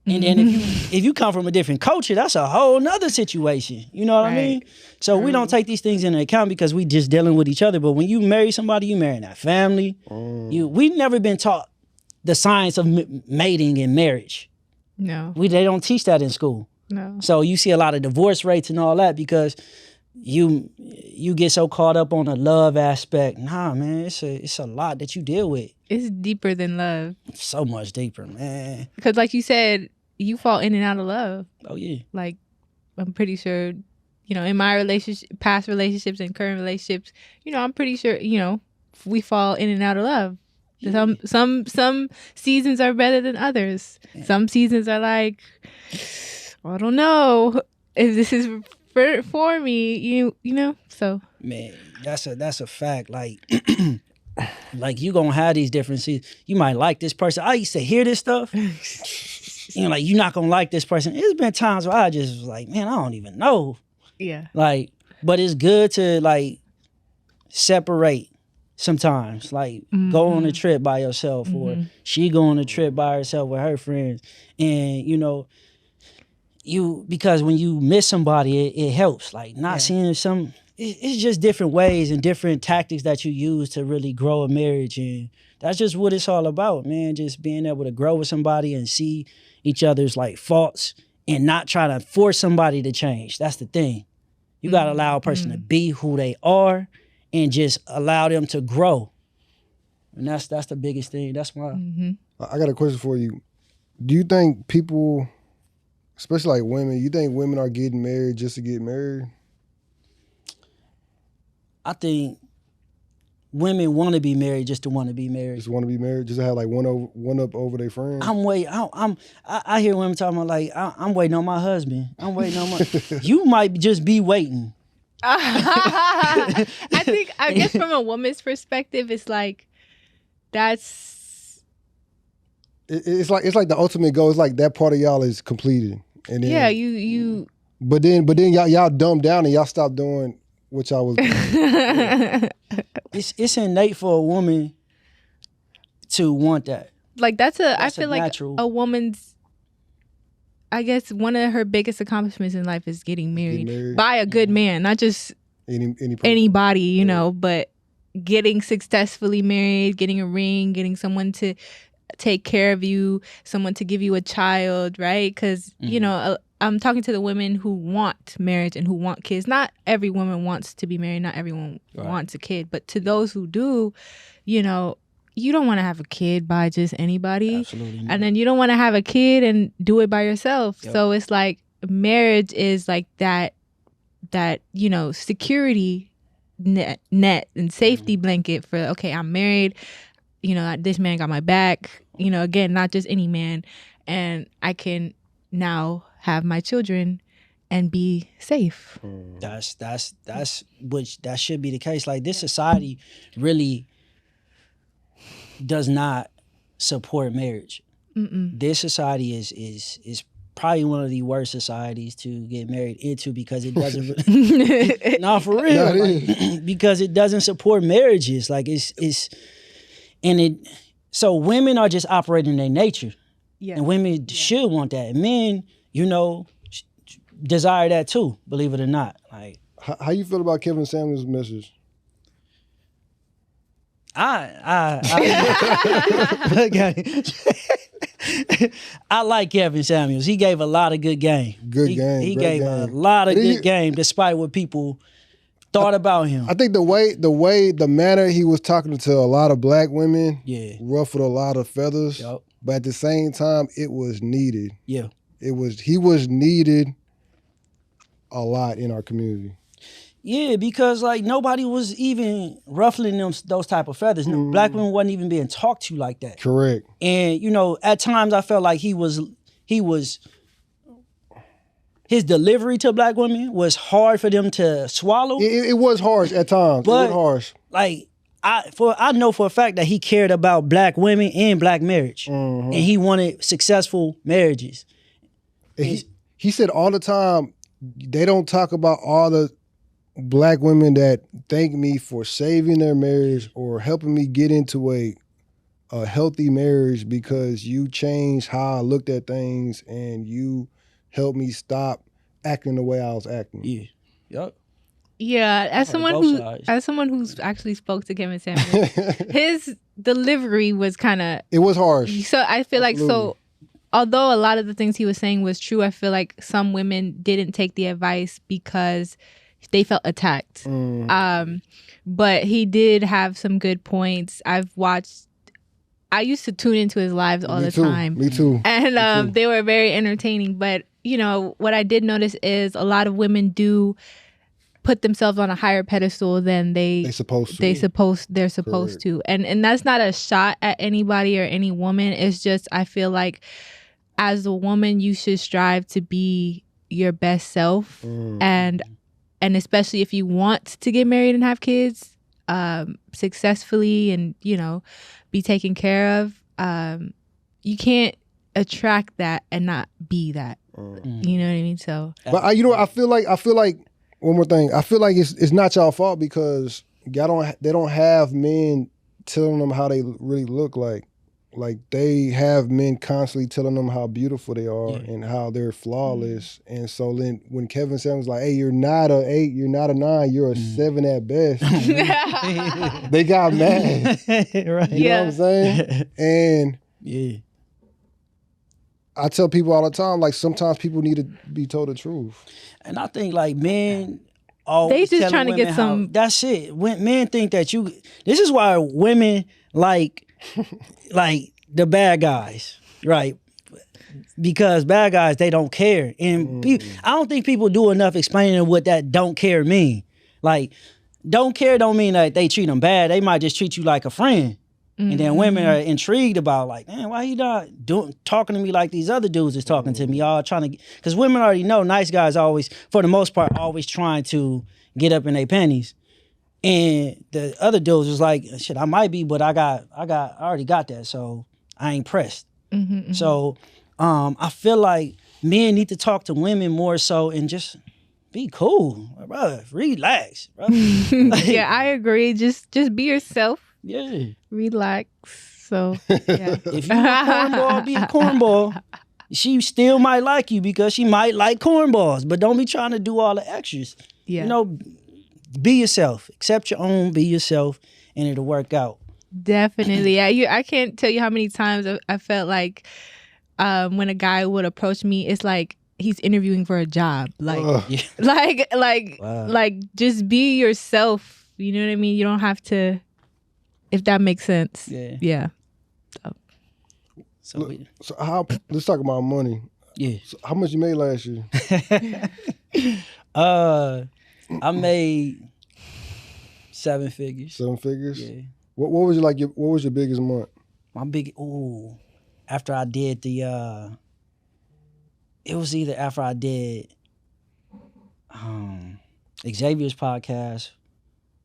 [SPEAKER 3] And then if you come from a different culture, that's a whole nother situation. You know what I mean? So we don't take these things into account because we just dealing with each other. But when you marry somebody, you marry that family. We've never been taught the science of mating and marriage.
[SPEAKER 2] No.
[SPEAKER 3] They don't teach that in school.
[SPEAKER 2] No.
[SPEAKER 3] So you see a lot of divorce rates and all that because you get so caught up on the love aspect. Nah, man, it's a lot that you deal with.
[SPEAKER 2] It's deeper than love.
[SPEAKER 3] So much deeper, man.
[SPEAKER 2] Because like you said, you fall in and out of love.
[SPEAKER 3] Oh yeah.
[SPEAKER 2] Like, I'm pretty sure, in my past relationships and current relationships, I'm pretty sure, we fall in and out of love. Yeah. Some seasons are better than others. Yeah. Some seasons are like, I don't know if this is for me, you know. So
[SPEAKER 3] man, that's a fact. Like, like you gonna have these different seasons. You might like this person. I used to hear this stuff. Like you're not gonna like this person. It's been times where I just was like, man, I don't even know.
[SPEAKER 2] Yeah.
[SPEAKER 3] Like, but it's good to like separate sometimes. Like go on a trip by yourself, or she go on a trip by herself with her friends, and because when you miss somebody, it helps. Like not seeing some. It's just different ways and different tactics that you use to really grow a marriage, and that's just what it's all about, man. Just being able to grow with somebody and see each other's like faults and not try to force somebody to change. That's the thing. You gotta allow a person to be who they are and just allow them to grow. And that's the biggest thing. That's why.
[SPEAKER 1] I got a question for you. Do you think people, especially like women, you think women are getting married just to get married?
[SPEAKER 3] I think women want to be married just to want to be married.
[SPEAKER 1] Just want to be married, just to have like one up over their friends.
[SPEAKER 3] I hear women talking about like I'm waiting on my husband. I'm waiting on my. You might just be waiting.
[SPEAKER 2] I guess from a woman's perspective, it's like that's.
[SPEAKER 1] It's like the ultimate goal. It's like that part of y'all is completed, and then
[SPEAKER 2] you.
[SPEAKER 1] But then y'all dumb down and y'all stop doing. Which I was.
[SPEAKER 3] It's innate for a woman to want that.
[SPEAKER 2] Like I feel like
[SPEAKER 3] natural.
[SPEAKER 2] A woman's. I guess one of her biggest accomplishments in life is getting married by a good man, not just anybody, but getting successfully married, getting a ring, getting someone to take care of you, someone to give you a child, right? Because I'm talking to the women who want marriage and who want kids. Not every woman wants to be married. Not everyone wants a kid. But to those who do, you don't want to have a kid by just anybody.
[SPEAKER 3] Absolutely not.
[SPEAKER 2] And then you don't want to have a kid and do it by yourself. Yep. So it's like marriage is like that security net and safety blanket for, okay, I'm married. This man got my back. Again, not just any man. And I can now have my children and be safe.
[SPEAKER 3] That should be the case. Like this society really does not support marriage. This society is probably one of the worst societies to get married into because it doesn't. No, for real. Because it doesn't support marriages. Like so women are just operating their nature. Yeah. And women should want that. And men, desire that too, believe it or not. Like,
[SPEAKER 1] how you feel about Kevin Samuels' message?
[SPEAKER 3] I like Kevin Samuels. He gave a lot of good game. He gave a lot of good game, despite what people thought about him.
[SPEAKER 1] I think the manner he was talking to a lot of black women, ruffled a lot of feathers. Yep. But at the same time, it was needed. Yeah. He was needed a lot in our community.
[SPEAKER 3] Yeah, because like nobody was even ruffling those type of feathers. Black women wasn't even being talked to like that.
[SPEAKER 1] Correct.
[SPEAKER 3] And at times I felt like his delivery to black women was hard for them to swallow.
[SPEAKER 1] It was harsh at times.
[SPEAKER 3] But,
[SPEAKER 1] it was harsh.
[SPEAKER 3] Like I know for a fact that he cared about black women and black marriage, and he wanted successful marriages.
[SPEAKER 1] He said all the time, they don't talk about all the black women that thank me for saving their marriage or helping me get into a healthy marriage because you changed how I looked at things and you helped me stop acting the way I was acting.
[SPEAKER 3] Yeah. Yep.
[SPEAKER 2] Yeah, as someone who's actually spoke to Kevin Samuels, his delivery was kind of...
[SPEAKER 1] It was harsh.
[SPEAKER 2] So I feel like, although a lot of the things he was saying was true, I feel like some women didn't take the advice because they felt attacked. But he did have some good points. I used to tune into his lives all the time.
[SPEAKER 1] Me too.
[SPEAKER 2] And they were very entertaining. But, you know, what I did notice is a lot of women do put themselves on a higher pedestal than they're supposed to. And that's not a shot at anybody or any woman. It's just, I feel like as a woman, you should strive to be your best self. And especially if you want to get married and have kids successfully and, you know, be taken care of, you can't attract that and not be that. You know what I mean? So,
[SPEAKER 1] but I feel like one more thing. I feel like it's not y'all fault because they don't have men telling them how they really look like. Like they have men constantly telling them how beautiful they are and how they're flawless. And so then when Kevin Samuels like, hey, you're not a 8, you're not a 9, you're a 7 at best. They got mad.
[SPEAKER 3] Right.
[SPEAKER 1] You know what I'm saying? And I tell people all the time, like sometimes people need to be told the truth. And
[SPEAKER 3] I think like men always
[SPEAKER 2] they just trying to get some.
[SPEAKER 3] That's it. When men think that this is why women like the bad guys, right? Because bad guys, they don't care. And I don't think people do enough explaining what that don't care mean. Like, don't care don't mean that they treat them bad. They might just treat you like a friend. And then women are intrigued about like, man, why he not talking to me like these other dudes is talking to me? Y'all trying to, because women already know nice guys always, for the most part, always trying to get up in their panties. And the other dudes was like, shit, I might be, but I already got that, so I ain't pressed. So I feel like men need to talk to women more so and just be cool, bro. Relax, bro.
[SPEAKER 2] Yeah, I agree. Just be yourself.
[SPEAKER 3] Yeah.
[SPEAKER 2] Relax. So yeah.
[SPEAKER 3] If you a cornball, be a cornball. She still might like you because she might like cornballs, but don't be trying to do all the extras.
[SPEAKER 2] Yeah.
[SPEAKER 3] You know, be yourself. Accept your own, be yourself, and it'll work out.
[SPEAKER 2] Definitely. I can't tell you how many times I felt like when a guy would approach me, it's like he's interviewing for a job. Like, like just be yourself. You know what I mean? You don't have to, if that makes sense. Yeah.
[SPEAKER 1] So how? Let's talk about money.
[SPEAKER 3] Yeah.
[SPEAKER 1] So how much you made last year?
[SPEAKER 3] I made 7 figures.
[SPEAKER 1] 7 figures.
[SPEAKER 3] Yeah.
[SPEAKER 1] What was your biggest month?
[SPEAKER 3] My big after I did the it was either after I did Xavier's podcast.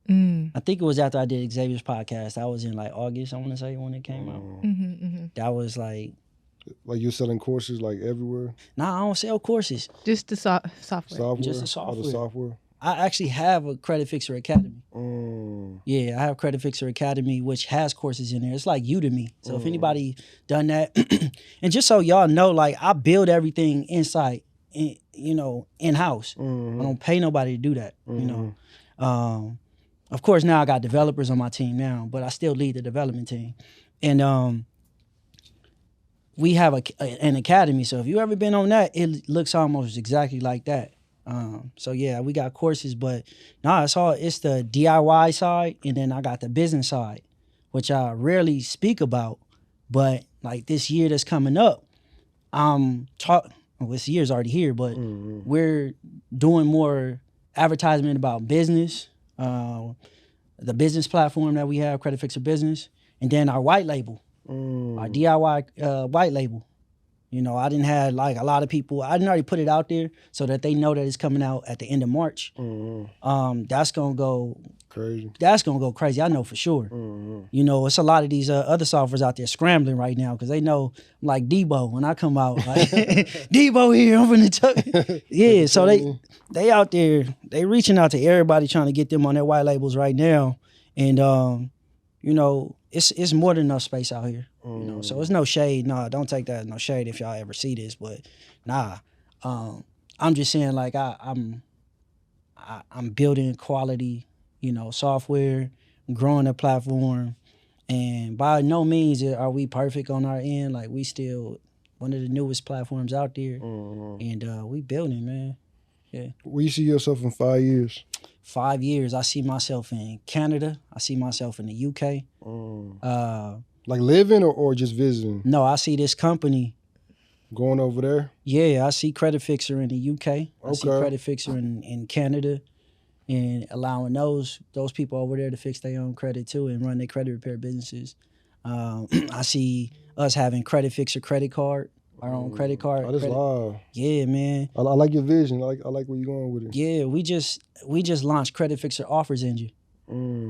[SPEAKER 3] I think it was after I did Xavier's podcast. I was in like August, I want to say, when it came out. That was like
[SPEAKER 1] you're selling courses like everywhere?
[SPEAKER 3] Nah, I don't sell courses.
[SPEAKER 2] Just the software.
[SPEAKER 3] Just the software.
[SPEAKER 1] Oh, the software.
[SPEAKER 3] I actually have a Credit Fixer Academy. Yeah, I have Credit Fixer Academy, which has courses in there. It's like Udemy. So if anybody done that, and just so y'all know, like I build everything inside, in-house. I don't pay nobody to do that. You know, of course now I got developers on my team now, but I still lead the development team, and we have an academy. So if you ever been on that, it looks almost exactly like that. So yeah, we got courses, but it's the DIY side, and then I got the business side, which I rarely speak about, but like this year that's coming up, this year's already here, but we're doing more advertisement about business, the business platform that we have, Credit Fixer Business, and then our white label, our DIY white label. You know, I didn't have like a lot of people. I didn't already put it out there so that they know that it's coming out at the end of March. That's gonna go crazy. That's gonna go crazy. I know for sure. You know, it's a lot of these other softwares out there scrambling right now because they know I'm like Debo when I come out. Like Debo here, I'm gonna tell you. Yeah, so they out there. They reaching out to everybody trying to get them on their white labels right now, and you know, it's more than enough space out here. You know, so it's no shade. No, don't take that as no shade if y'all ever see this. But I'm just saying like I'm building quality, you know, software, growing a platform, and by no means are we perfect on our end. Like we still one of the newest platforms out there, and we building, man. Yeah.
[SPEAKER 4] Where you see yourself in 5 years?
[SPEAKER 3] 5 years, I see myself in Canada. I see myself in the UK.
[SPEAKER 4] Like living or just visiting?
[SPEAKER 3] No, I see this company.
[SPEAKER 4] Going over there?
[SPEAKER 3] Yeah, I see Credit Fixer in the UK. I see
[SPEAKER 4] Okay.
[SPEAKER 3] Credit Fixer in Canada, and allowing those people over there to fix their own credit too and run their credit repair businesses. I see us having Credit Fixer credit card, our own credit card.
[SPEAKER 4] Oh, that's live.
[SPEAKER 3] Yeah, man.
[SPEAKER 4] I like your vision. I like where you're going with it.
[SPEAKER 3] Yeah, we just launched Credit Fixer offers engine.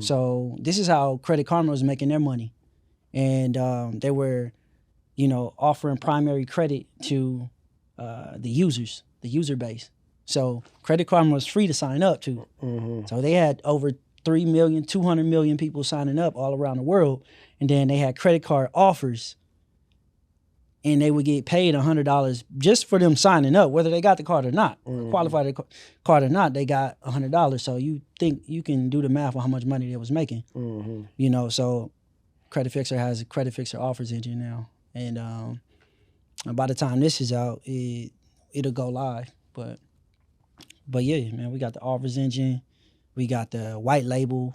[SPEAKER 3] So this is how Credit Karma was making their money, and they were, offering primary credit to the users, the user base. So Credit Karma was free to sign up to. So they had over 3 million, 200 million people signing up all around the world, and then they had credit card offers. And they would get paid $100 just for them signing up, whether they got the card or not, qualified the card or not. They got $100. So you think you can do the math on how much money they was making, So Credit Fixer has a Credit Fixer offers engine now, and by the time this is out, it'll go live. But yeah, man, we got the offers engine, we got the white label,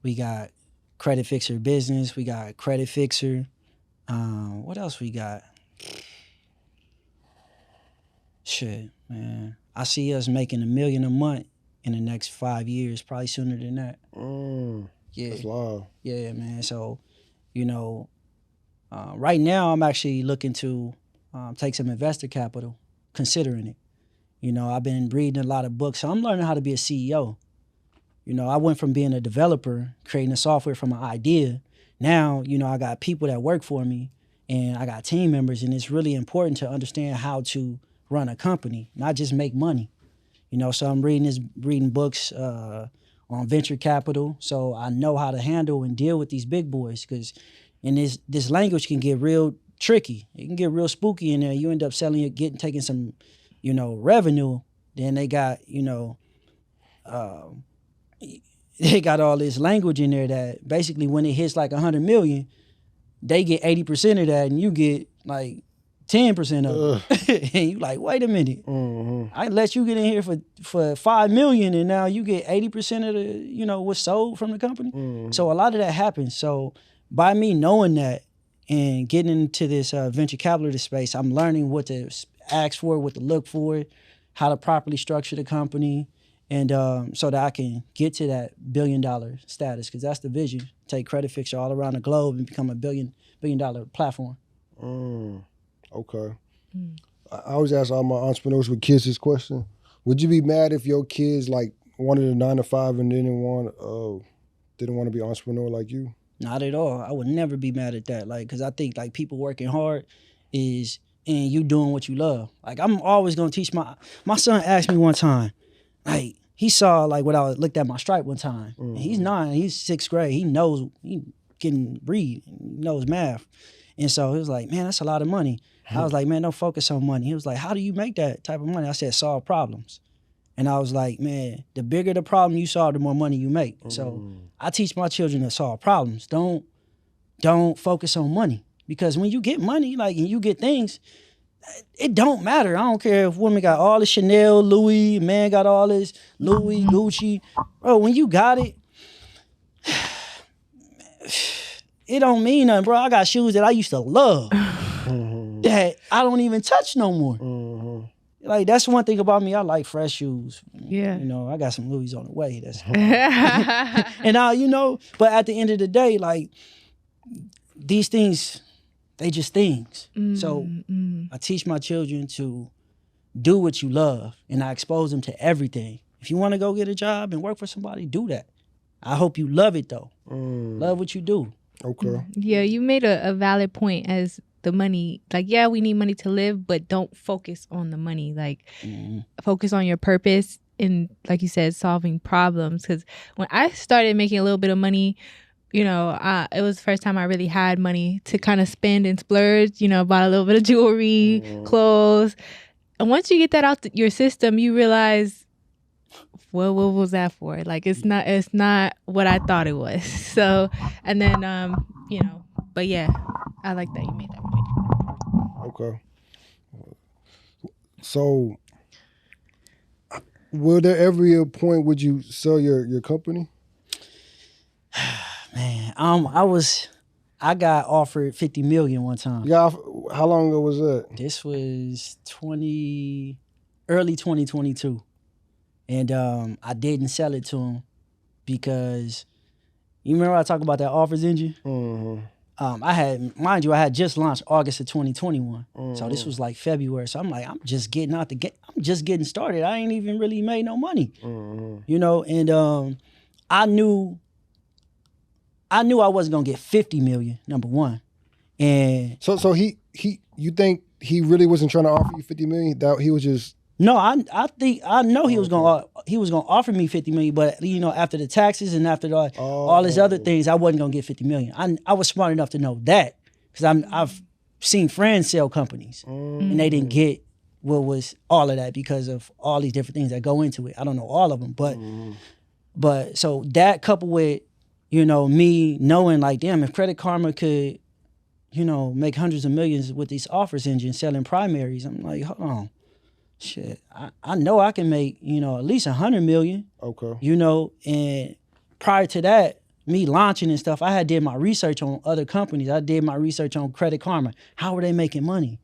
[SPEAKER 3] we got Credit Fixer Business, we got Credit Fixer. What else we got? Shit, man. I see us making $1 million a month in the next 5 years, probably sooner than that. Yeah.
[SPEAKER 4] That's live.
[SPEAKER 3] Yeah, man. So, right now I'm actually looking to take some investor capital, considering it. I've been reading a lot of books, so I'm learning how to be a CEO. I went from being a developer, creating a software from an idea. Now, I got people that work for me, and I got team members, and it's really important to understand how to run a company, not just make money. So I'm reading books on venture capital, so I know how to handle and deal with these big boys, because this language can get real tricky. It can get real spooky in there. You end up selling it, taking some, revenue. Then they got, they got all this language in there that basically when it hits like 100 million, they get 80% of that and you get like 10% of it. And you like, wait a minute. I let you get in here for 5 million and now you get 80% of the, what's sold from the company. So a lot of that happens. So by me knowing that and getting into this venture capitalist space, I'm learning what to ask for, what to look for, how to properly structure the company. And so that I can get to that $1 billion status, because that's the vision. Take Credit Fixer all around the globe and become a $1 billion platform.
[SPEAKER 4] Okay. I always ask all my entrepreneurs with kids this question. Would you be mad if your kids like wanted a 9 to 5 and didn't want to be an entrepreneur like you?
[SPEAKER 3] Not at all. I would never be mad at that. Like, because I think like people working hard is and you doing what you love. Like I'm always gonna teach my son asked me one time, like he saw like what I looked at my stripe one time. And he's 9, he's 6th grade. He can read, he knows math. And so he was like, man, that's a lot of money. I was like, man, don't focus on money. He was like, how do you make that type of money? I said, solve problems. And I was like, man, the bigger the problem you solve, the more money you make. So I teach my children to solve problems. Don't focus on money. Because when you get money, like, and you get things, it don't matter. I don't care if women got all the Chanel, Louis, man got all this Louis, Gucci. Bro, when you got it, it don't mean nothing, bro. I got shoes that I used to love that I don't even touch no more. Like, that's one thing about me. I like fresh shoes.
[SPEAKER 2] Yeah.
[SPEAKER 3] You know, I got some Louis on the way. That's and I, you know, but at the end of the day, like, these things, they just things. So I teach my children to do what you love, and I expose them to everything. If you want to go get a job and work for somebody, do that. I hope you love it, though. Love what you do.
[SPEAKER 4] Okay.
[SPEAKER 2] Yeah, you made a valid point as the money. Like, yeah, we need money to live, but don't focus on the money. Like, focus on your purpose and, like you said, solving problems. Because when I started making a little bit of money, you know, it was the first time I really had money to kind of spend and splurge. You know, bought a little bit of jewelry, clothes. And once you get that out your system, you realize, well, what was that for? Like, it's not what I thought it was. So, and then, you know, but yeah, I like that you made that point.
[SPEAKER 4] Okay. So Will there ever be a point would you sell your company?
[SPEAKER 3] Man, I got offered 50 million one time.
[SPEAKER 4] Yeah, how long ago was that?
[SPEAKER 3] This was early 2022. And I didn't sell it to him because you remember I talked about that offers engine?
[SPEAKER 4] Mm-hmm.
[SPEAKER 3] I had just launched August of 2021. So this was like February. So I'm like, I'm just getting started. I ain't even really made no money. You know, and I knew I wasn't gonna get 50 million, number one. And
[SPEAKER 4] so he you think he really wasn't trying to offer you 50 million? That he was just
[SPEAKER 3] no, I know he was gonna offer me 50 million, but you know, after the taxes and after all his other things, I wasn't gonna get 50 million. I was smart enough to know that because I've seen friends sell companies and they didn't get what was all of that because of all these different things that go into it. I don't know all of them, but so that coupled with, you know, me knowing like, damn, if Credit Karma could, you know, make hundreds of millions with these offers engines selling primaries, I'm like, hold on. Shit, I know I can make, you know, at least 100 million. Okay. You know, and prior to that, me launching and stuff, I had did my research on other companies. I did my research on Credit Karma. How were they making money?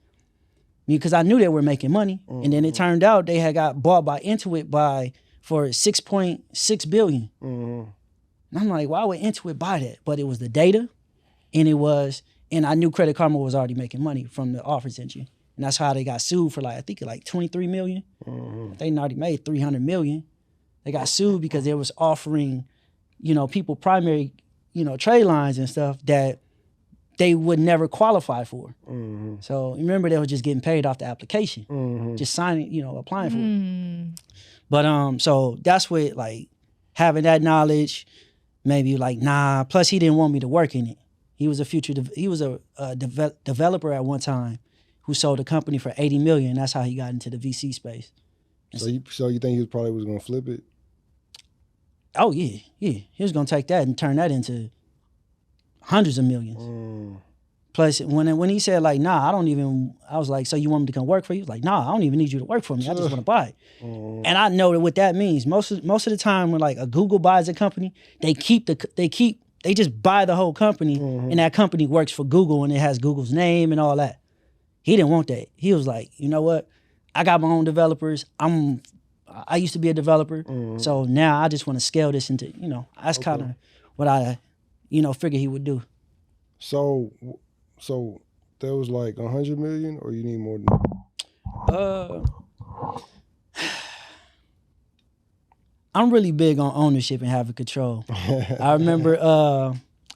[SPEAKER 3] Because I knew they were making money. And then it turned out they had got bought by Intuit for $6.6 billion. And I'm like, why would Intuit buy that? But it was the data, and I knew Credit Karma was already making money from the offers engine. And that's how they got sued for I think 23 million. They already made 300 million. They got sued because they was offering, you know, people primary, you know, trade lines and stuff that they would never qualify for. So remember, they were just getting paid off the application, just signing, you know, applying for it. But so that's what, like, having that knowledge, maybe like, nah. Plus, he didn't want me to work in it. He was a developer at one time who sold a company for 80 million. That's how he got into the VC space.
[SPEAKER 4] So you think he probably was gonna flip it?
[SPEAKER 3] Oh yeah. He was gonna take that and turn that into hundreds of millions. Plus, when he said like, nah, I was like, so you want me to come work for you? He was like, nah, I don't even need you to work for me. I just want to buy it. And I know what that means. Most of the time when like a Google buys a company, they just buy the whole company, and that company works for Google and it has Google's name and all that. He didn't want that. He was like, you know what? I got my own developers. I used to be a developer, so now I just want to scale this into, you know, that's kind of what I, you know, figured he would do.
[SPEAKER 4] So there was like 100 million, or you need more than that?
[SPEAKER 3] I'm really big on ownership and having control. I remember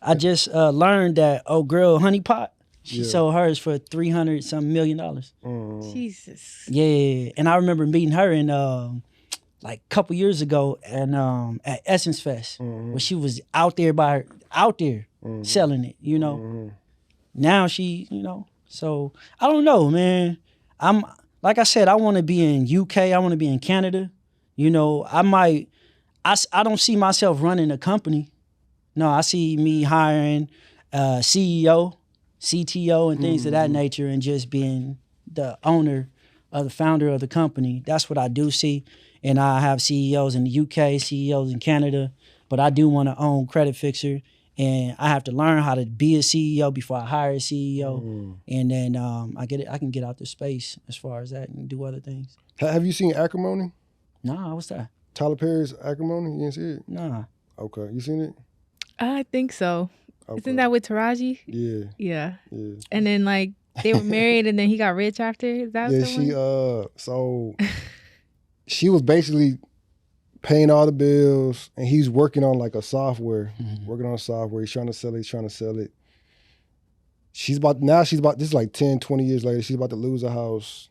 [SPEAKER 3] I just learned that old girl Honey Pot, she sold hers for $300-something million.
[SPEAKER 2] Jesus.
[SPEAKER 3] Yeah, and I remember meeting her in like a couple years ago and at Essence Fest, where she was out there selling it, you know. Now she, you know, so I don't know, man. I'm like I said, I want to be in UK, I want to be in Canada. You know, I don't see myself running a company. No, I see me hiring CEO, CTO, and things of that nature, and just being the owner or the founder of the company. That's what I do see. And I have CEOs in the UK, CEOs in Canada, but I do want to own Credit Fixer. And I have to learn how to be a CEO before I hire a CEO. And then I can get out the space as far as that and do other things.
[SPEAKER 4] Have you seen Acrimony?
[SPEAKER 3] Nah, what's that?
[SPEAKER 4] Tyler Perry's Acrimony? You didn't see it?
[SPEAKER 3] Nah.
[SPEAKER 4] Okay. You seen it?
[SPEAKER 2] I think so.
[SPEAKER 4] Okay.
[SPEAKER 2] Isn't that with Taraji?
[SPEAKER 4] Yeah.
[SPEAKER 2] Yeah.
[SPEAKER 4] Yeah.
[SPEAKER 2] And then like they were married and then he got rich after? Is that
[SPEAKER 4] so she was basically paying all the bills, and he's working on like a software, He's trying to sell it. She's about, this is like 10, 20 years later, she's about to lose a house.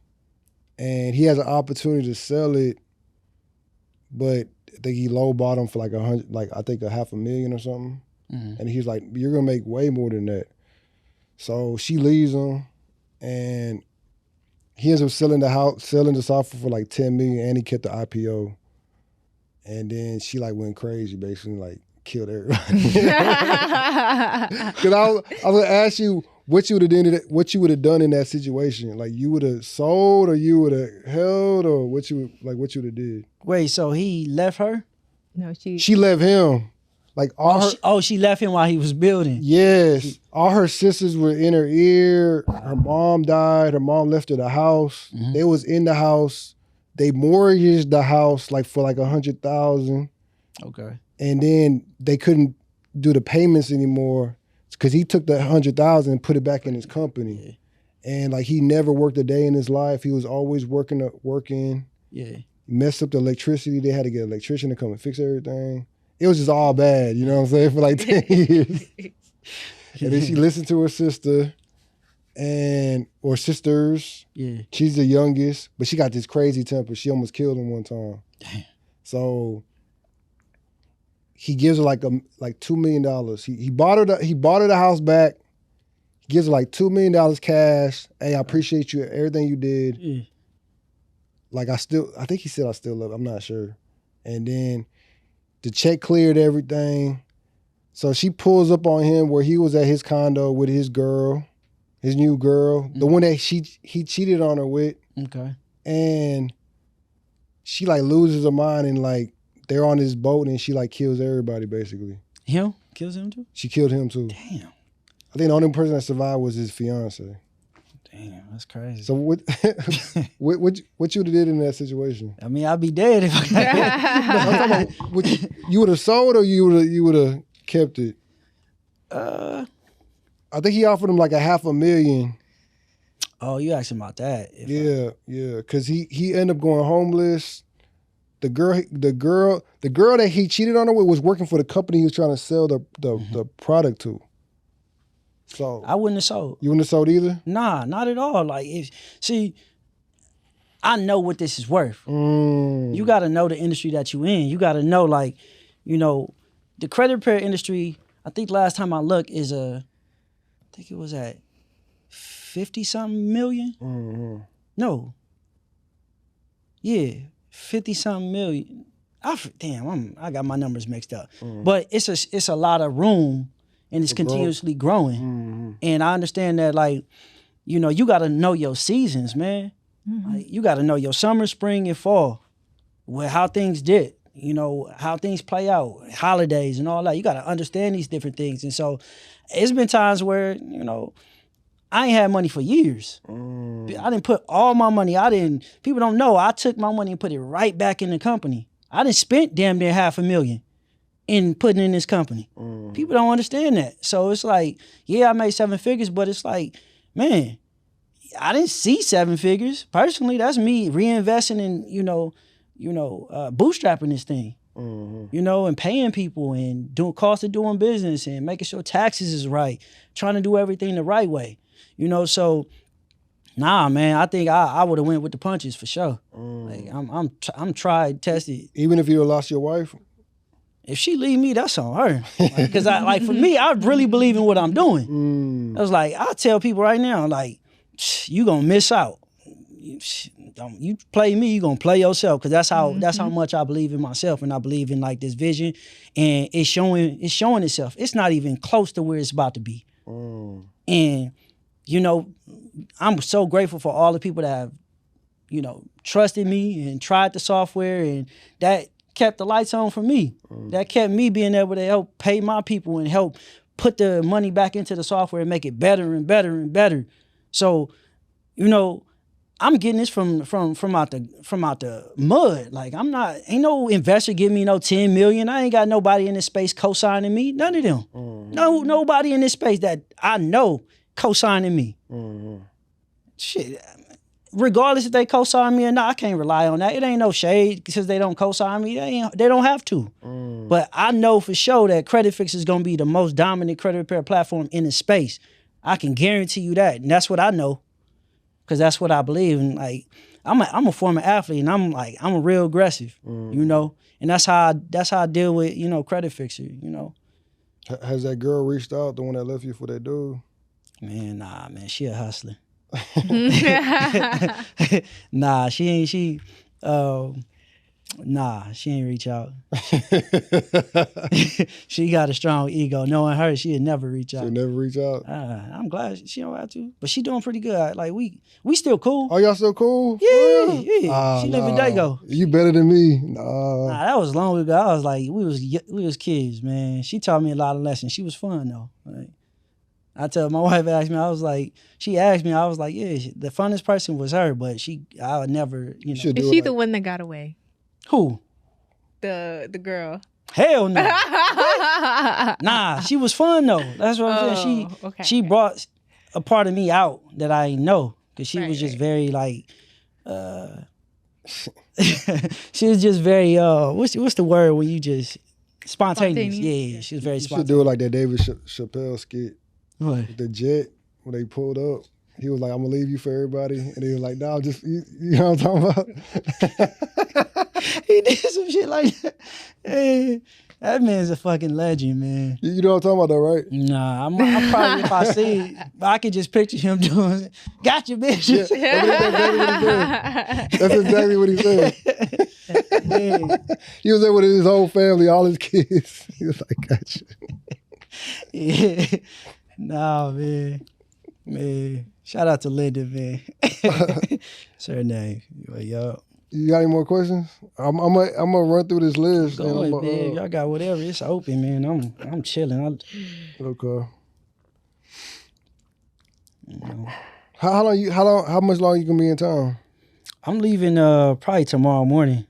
[SPEAKER 4] And he has an opportunity to sell it, but I think he lowballed him for like $500,000 or something. And he's like, you're gonna make way more than that. So she leaves him, and he ends up selling the software for like $10 million, and he kept the IPO. And then she like went crazy, basically like killed everybody. Because I was gonna ask you, what you would have done in that situation? Like you would have sold, or you would have held, or what you would have did?
[SPEAKER 3] Wait, so he left her?
[SPEAKER 2] No,
[SPEAKER 4] She left him. Like
[SPEAKER 3] she left him while he was building.
[SPEAKER 4] Yes, all her sisters were in her ear. Her mom died. Her mom left her the house.
[SPEAKER 3] Mm-hmm.
[SPEAKER 4] They was in the house. They mortgaged the house for $100,000.
[SPEAKER 3] Okay.
[SPEAKER 4] And then they couldn't do the payments anymore because he took the $100,000 and put it back in his company. Yeah. And like he never worked a day in his life. He was always working.
[SPEAKER 3] Yeah.
[SPEAKER 4] Messed up the electricity. They had to get an electrician to come and fix everything. It was just all bad, you know what I'm saying, for like 10 years. And then she listened to her sister or sisters. Yeah. She's the youngest, but she got this crazy temper. She almost killed him one time.
[SPEAKER 3] Damn.
[SPEAKER 4] So he gives her like $2 million. He bought her the house back. He gives her like $2 million cash. Hey, I appreciate you, everything you did. Yeah. Like I think he said I still love her. I'm not sure. And then the check cleared everything. So she pulls up on him where he was at his condo with his girl, his new girl, the one that he cheated on her with.
[SPEAKER 3] Okay.
[SPEAKER 4] And she like loses her mind and like they're on this boat and she like kills everybody basically.
[SPEAKER 3] Him? Kills him too?
[SPEAKER 4] She killed him too.
[SPEAKER 3] Damn.
[SPEAKER 4] I think the only person that survived was his fiance.
[SPEAKER 3] Damn, that's crazy.
[SPEAKER 4] So what you would have did in that situation?
[SPEAKER 3] I mean, I'd be dead if I
[SPEAKER 4] you would have sold or you would have kept it? I think he offered him like $500,000.
[SPEAKER 3] Oh, you asking about that?
[SPEAKER 4] Yeah. Because he ended up going homeless. The girl that he cheated on her with was working for the company he was trying to sell the product to. So
[SPEAKER 3] I wouldn't have sold.
[SPEAKER 4] You wouldn't have sold either?
[SPEAKER 3] Nah, not at all. Like, I know what this is worth. You got to know the industry that you in. You got to know, like, you know, the credit repair industry. I think last time I looked I think it was at 50-something million.
[SPEAKER 4] Mm-hmm.
[SPEAKER 3] No. Yeah, 50-something million. I got my numbers mixed up. Mm-hmm. But it's a lot of room. And it's continuously growing. Mm-hmm. And I understand that, like, you know, you got to know your seasons, man. Mm-hmm. Like, you got to know your summer, spring, and fall, how things did, you know, how things play out, holidays and all that. You got to understand these different things. And so it's been times where, you know, I ain't had money for years. I didn't put all my money. People don't know, I took my money and put it right back in the company. I didn't spent damn near $500,000. In putting in this company. People don't understand that. So it's like, yeah, I made 7 figures, but it's like, man, I didn't see 7 figures. Personally, that's me reinvesting in, bootstrapping this thing. You know, and paying people and doing cost of doing business and making sure taxes is right, trying to do everything the right way. You know, so nah, man, I think I would have went with the punches for sure. Like I'm tried, tested.
[SPEAKER 4] Even if you lost your wife?
[SPEAKER 3] If she leave me, that's on her. Because for me, I really believe in what I'm doing. I was like, I tell people right now, like, you gonna miss out. You play me, you gonna play yourself. Because that's how much I believe in myself, and I believe in like this vision, and it's showing itself. It's not even close to where it's about to be. And you know, I'm so grateful for all the people that have, you know, trusted me and tried the software, and that kept the lights on for me. That kept me being able to help pay my people and help put the money back into the software and make it better and better and better. So, you know, I'm getting this from out the mud. Like ain't no investor giving me no 10 million. I ain't got nobody in this space co-signing me. None of them. Nobody in this space that I know co-signing me. Shit. Regardless if they co-sign me or not, I can't rely on that. It ain't no shade because they don't co-sign me. They don't have to. But I know for sure that Credit Fix is going to be the most dominant credit repair platform in the space. I can guarantee you that. And that's what I know because that's what I believe. And like, I'm a former athlete and I'm a real aggressive, you know? And that's how I deal with, you know, Credit Fixer, you know?
[SPEAKER 4] Has that girl reached out, the one that left you for that dude?
[SPEAKER 3] Man, nah, man, she a hustler. Nah, she ain't. Nah, she ain't reach out. She got a strong ego. Knowing her, she'd never reach out.
[SPEAKER 4] She'll never reach out.
[SPEAKER 3] I'm glad she don't have to, but she doing pretty good. Like we still cool.
[SPEAKER 4] Oh, y'all still cool?
[SPEAKER 3] Yeah. She live in
[SPEAKER 4] nah.
[SPEAKER 3] Dago.
[SPEAKER 4] You better than me. Nah.
[SPEAKER 3] Nah, that was long ago. I was like, we was kids, man. She taught me a lot of lessons. She was fun though. Like, I tell my wife asked me, I was like, yeah, the funnest person was her, but I would never,
[SPEAKER 2] Is she the one that got away?
[SPEAKER 3] Who?
[SPEAKER 2] The girl.
[SPEAKER 3] Hell no. Nah, she was fun though. That's what I'm saying. She brought a part of me out that I didn't know, because she was just very like, she was just very what's the word when you just spontaneous? Yeah, she was very spontaneous.
[SPEAKER 4] You should do it like that David Chappelle skit.
[SPEAKER 3] What?
[SPEAKER 4] With the jet when they pulled up. He was like, "I'm gonna leave you for everybody," and he was like, "No, just you know what I'm talking about."
[SPEAKER 3] He did some shit like that. Hey, that man's a fucking legend, man.
[SPEAKER 4] You know what I'm talking about, though, right?
[SPEAKER 3] Nah, I'm probably, if I see it, I could just picture him doing it. Gotcha, bitch.
[SPEAKER 4] Yeah, that's exactly what he said. Yeah. He was there with his whole family, all his kids. He was like, "Gotcha."
[SPEAKER 3] Yeah. Nah, man. Shout out to Linda, man. That's her name. Yo.
[SPEAKER 4] You got any more questions? I'm gonna run through this list.
[SPEAKER 3] Go ahead, man. Y'all got whatever. It's open, man. I'm chilling.
[SPEAKER 4] Okay. How much longer you gonna be in town?
[SPEAKER 3] I'm leaving probably tomorrow morning.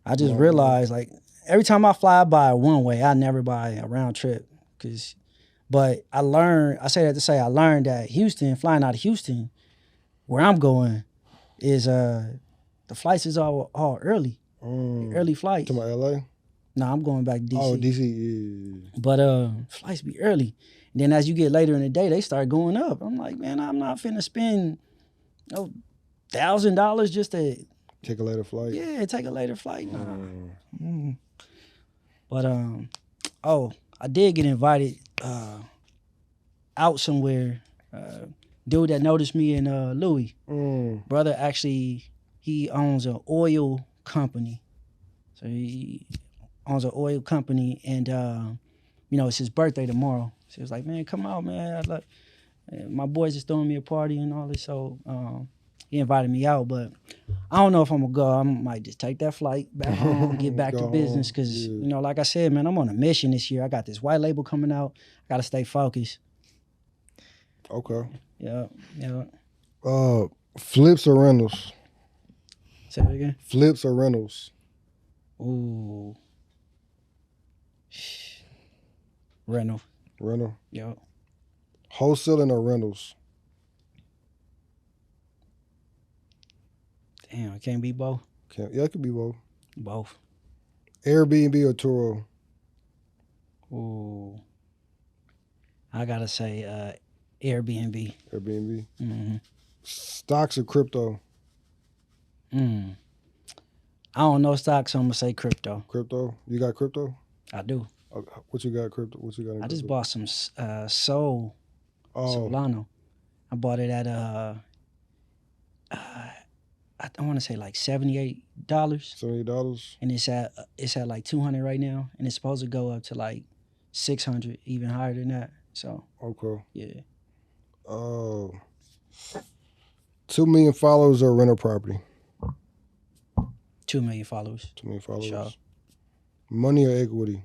[SPEAKER 3] I just realized, like, every time I fly by one way, I never buy a round trip. But I learned that flying out of Houston, where I'm going, is the flights is all early. Early flights.
[SPEAKER 4] To my LA?
[SPEAKER 3] No, I'm going back to DC.
[SPEAKER 4] Oh, DC, yeah.
[SPEAKER 3] But flights be early. And then as you get later in the day, they start going up. I'm like, man, I'm not finna spend $1,000 just to
[SPEAKER 4] take a later flight.
[SPEAKER 3] Yeah, take a later flight. Nah. But I did get invited out somewhere. Dude that noticed me in Louis. Brother actually, he owns an oil company. So he owns an oil company, and it's his birthday tomorrow. So he was like, man, come out, man. My boys is throwing me a party and all this. So he invited me out, but I don't know if I'm gonna go. I might just take that flight back home, get back to business, because like I said, man, I'm on a mission this year. I got this white label coming out. I gotta stay focused.
[SPEAKER 4] Okay.
[SPEAKER 3] Yeah.
[SPEAKER 4] Flips or rentals?
[SPEAKER 3] Say that again.
[SPEAKER 4] Flips or rentals?
[SPEAKER 3] Ooh. Rental. Yeah.
[SPEAKER 4] Wholesaling or rentals?
[SPEAKER 3] Damn, it can't be both.
[SPEAKER 4] Yeah, it could be both.
[SPEAKER 3] Both.
[SPEAKER 4] Airbnb or Turo?
[SPEAKER 3] Ooh. I gotta say Airbnb.
[SPEAKER 4] Airbnb?
[SPEAKER 3] Mm-hmm.
[SPEAKER 4] Stocks or crypto?
[SPEAKER 3] I don't know stocks, so I'm gonna say crypto.
[SPEAKER 4] Crypto? You got crypto?
[SPEAKER 3] I do.
[SPEAKER 4] What you got crypto? What you got in
[SPEAKER 3] I
[SPEAKER 4] crypto?
[SPEAKER 3] just bought some Solano. I bought it at I want to say like $78.
[SPEAKER 4] $78?
[SPEAKER 3] And it's at like 200 right now, and it's supposed to go up to like 600, even higher than that. So
[SPEAKER 4] okay.
[SPEAKER 3] Yeah.
[SPEAKER 4] 2 million followers or rental property?
[SPEAKER 3] 2 million followers.
[SPEAKER 4] 2 million followers.
[SPEAKER 3] Sure.
[SPEAKER 4] Money or equity?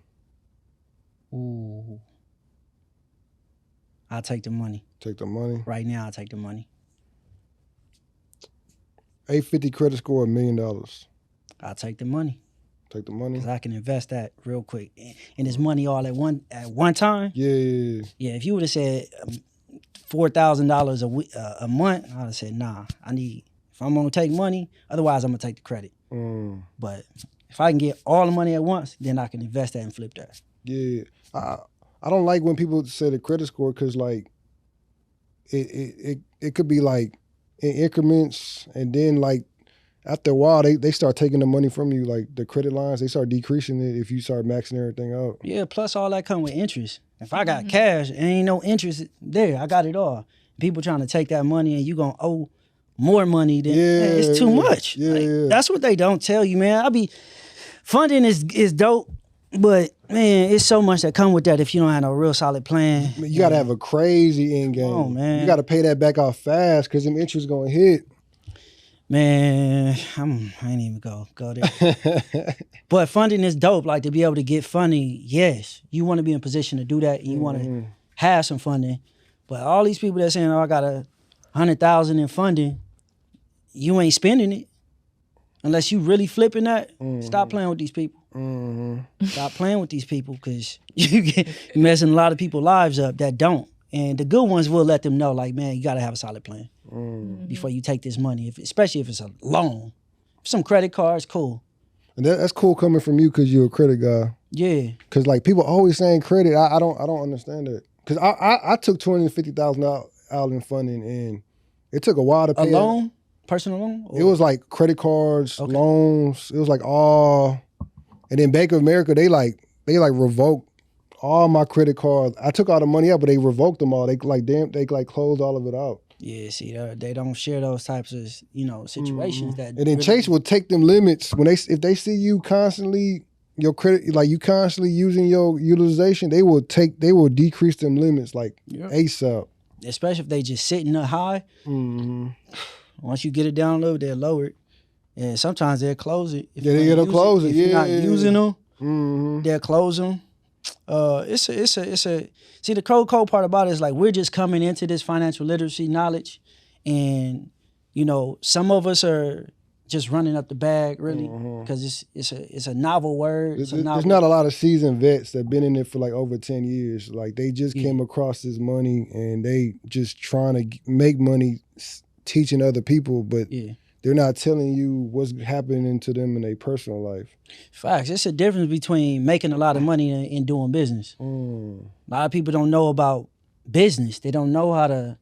[SPEAKER 3] Ooh. I'll take the money.
[SPEAKER 4] Take the money?
[SPEAKER 3] Right now, I'll take the money.
[SPEAKER 4] 850 credit score, $1 million.
[SPEAKER 3] I'll take the money.
[SPEAKER 4] Take the money?
[SPEAKER 3] Because I can invest that real quick. And it's money all at one time?
[SPEAKER 4] Yeah.
[SPEAKER 3] Yeah, if you would have said $4,000 a month, I would have said, nah, if I'm going to take money, otherwise I'm going to take the credit. But if I can get all the money at once, then I can invest that and flip that.
[SPEAKER 4] Yeah. I don't like when people say the credit score, because like it could be like in increments, and then like after a while they start taking the money from you, like the credit lines, they start decreasing it if you start maxing everything out.
[SPEAKER 3] Yeah, plus all that come with interest. If I got cash and ain't no interest there, I got it all. People trying to take that money and you gonna owe more money than man, it's too much. That's what they don't tell you, man. Funding is dope, but man, it's so much that come with that if you don't have a real solid plan.
[SPEAKER 4] You got to have a crazy end game.
[SPEAKER 3] Oh, man.
[SPEAKER 4] You got to pay that back off fast because them interest going to hit.
[SPEAKER 3] Man, I ain't even go there. But funding is dope. Like, to be able to get funding, yes, you want to be in position to do that. And you want to have some funding. But all these people that saying, "Oh, I got $100,000 in funding," you ain't spending it unless you really flipping that. Stop playing with these people. Stop playing with these people, because you messing a lot of people's lives up that don't. And the good ones will let them know, like, man, you got to have a solid plan before you take this money, especially if it's a loan. Some credit cards, cool.
[SPEAKER 4] And that's cool coming from you because you're a credit guy.
[SPEAKER 3] Yeah.
[SPEAKER 4] Because, like, people always saying credit. I don't understand that. Because I took $250,000 out in funding, and it took a while to pay.
[SPEAKER 3] A loan? Personal loan? Or?
[SPEAKER 4] It was like credit cards, loans. It was like all. And then Bank of America, they revoked all my credit cards. I took all the money out, but they revoked them all. They closed all of it out.
[SPEAKER 3] Yeah, see, they don't share those types of situations. That
[SPEAKER 4] and then
[SPEAKER 3] really,
[SPEAKER 4] Chase will take them limits if they see you constantly your credit, like you constantly using your utilization, they will decrease them limits ASAP.
[SPEAKER 3] Especially if they just sitting up high. Once you get it down low, they'll lower it, and sometimes they'll close it.
[SPEAKER 4] They'll close it.
[SPEAKER 3] If you're not using them, they'll close them. It's a see, the cold part about it is, like, we're just coming into this financial literacy knowledge, and some of us are just running up the bag, really, because it's a novel word. There's
[SPEAKER 4] not a lot of seasoned vets that been in it for like over 10 years. Like, they just came across this money and they just trying to make money teaching other people, but they're not telling you what's happening to them in their personal life.
[SPEAKER 3] Facts. It's a difference between making a lot of money and doing business. A lot of people don't know about business. They don't know how to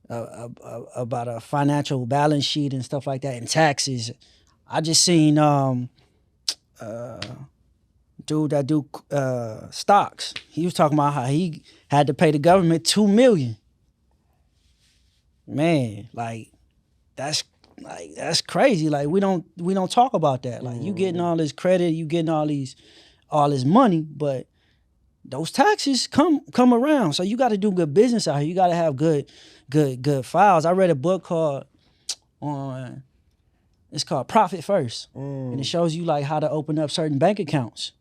[SPEAKER 3] about a financial balance sheet and stuff like that, and taxes. I just seen dude that do stocks. He was talking about how he had to pay the government $2 million. Man, that's crazy. Like, we don't talk about that. Like, you getting all this credit, you getting all this money, but those taxes come around. So you got to do good business out here. You got to have good files. I read a book called Profit First, and it shows you like how to open up certain bank accounts.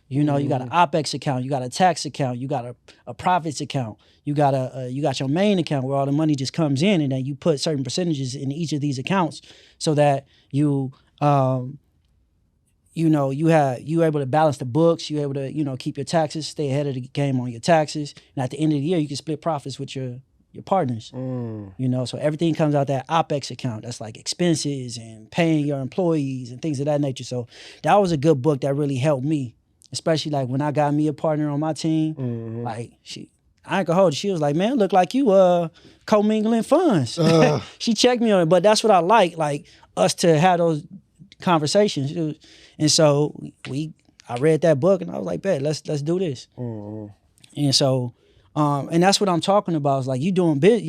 [SPEAKER 3] You got an OPEX account, you got a tax account, you got a profits account, you got your main account where all the money just comes in, and then you put certain percentages in each of these accounts so that you you're able to balance the books, you're able to keep your taxes, stay ahead of the game on your taxes, and at the end of the year you can split profits with your partners. So everything comes out that OPEX account. That's like expenses and paying your employees and things of that nature. So that was a good book that really helped me. Especially like when I got me a partner on my team, like I ain't gonna hold you. She was like, "Man, look like you commingling funds." She checked me on it, but that's what I like us to have those conversations. And so I read that book and I was like, "Bet, let's do this." And so, and that's what I'm talking about. Is like, you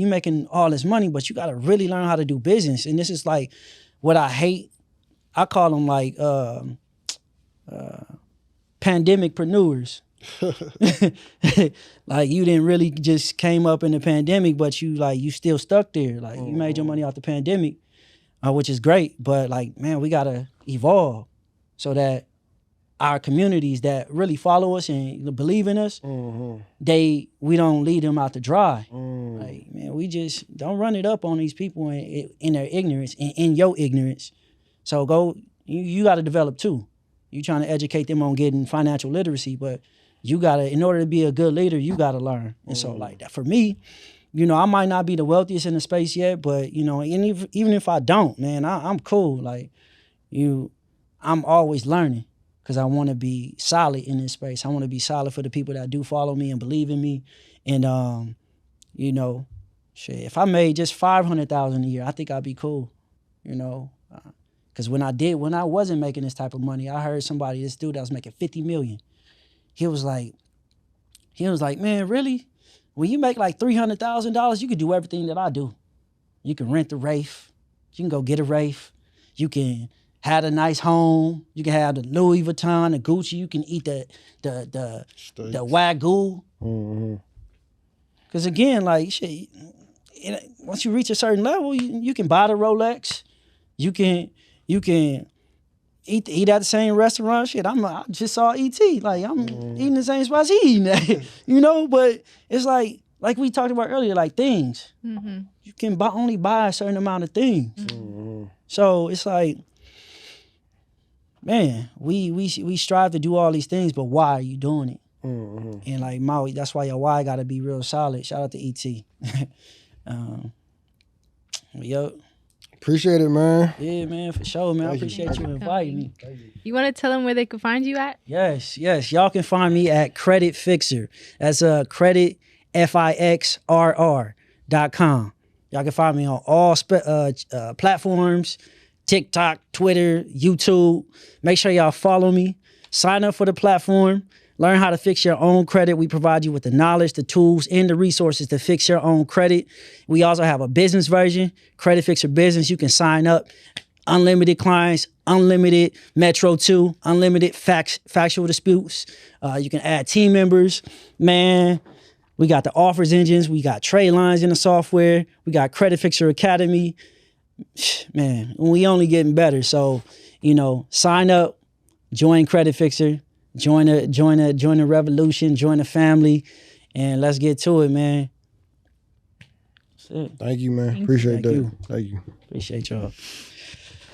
[SPEAKER 3] making all this money, but you got to really learn how to do business. And this is like what I hate. I call them like pandemicpreneurs. Like, you didn't really just came up in the pandemic, but you still stuck there. Like, you made your money off the pandemic, which is great. But like, man, we gotta evolve so that our communities that really follow us and believe in us, we don't lead them out to dry. Like, man, we just don't run it up on these people in their ignorance and in your ignorance. So you got to develop too. You trying to educate them on getting financial literacy, but you gotta, in order to be a good leader, you gotta learn. And so like that for me, I might not be the wealthiest in the space yet, but even if I don't, man, I'm cool. Like, I'm always learning because I want to be solid in this space. I want to be solid for the people that do follow me and believe in me. And shit, if I made just $500,000 a year, I think I'd be cool. Because when I wasn't making this type of money, I heard this dude that was making $50 million. He was like, "Man, really? When you make like $300,000, you could do everything that I do. You can rent the Wraith, You can go get a Wraith. You can have a nice home. You can have the Louis Vuitton, the Gucci. You can eat the Wagyu.
[SPEAKER 4] Mm-hmm.
[SPEAKER 3] Because again, like shit, once you reach a certain level, you can buy the Rolex. You can eat at the same restaurant. Shit, I just saw E.T. Like I'm eating the same spots he eating at, you know. But it's like we talked about earlier, like things.
[SPEAKER 2] Mm-hmm.
[SPEAKER 3] You can only buy a certain amount of things.
[SPEAKER 4] Mm-hmm.
[SPEAKER 3] So it's like, man, we strive to do all these things, but why are you doing it?
[SPEAKER 4] Mm-hmm.
[SPEAKER 3] And like Maui, that's why your why got to be real solid. Shout out to E.T. Yo.
[SPEAKER 4] Appreciate it, man.
[SPEAKER 3] Yeah, man, for sure, man. I appreciate you inviting me.
[SPEAKER 2] You want to tell them where they could find you at?
[SPEAKER 3] Yes. Y'all can find me at Credit Fixer. That's credit FIXRR.com. Y'all can find me on all platforms, TikTok, Twitter, YouTube. Make sure y'all follow me. Sign up for the platform. Learn how to fix your own credit. We provide you with the knowledge, the tools, and the resources to fix your own credit. We also have a business version, Credit Fixer Business. You can sign up. Unlimited clients, unlimited Metro 2, unlimited factual disputes. You can add team members. Man, we got the offers engines. We got trade lines in the software. We got Credit Fixer Academy. Man, we only getting better. So, sign up, join Credit Fixer. Join the revolution, join the family, and let's get to it, man. That's it.
[SPEAKER 4] Thank you, man. Appreciate that.
[SPEAKER 3] You.
[SPEAKER 4] Thank you.
[SPEAKER 3] Appreciate y'all.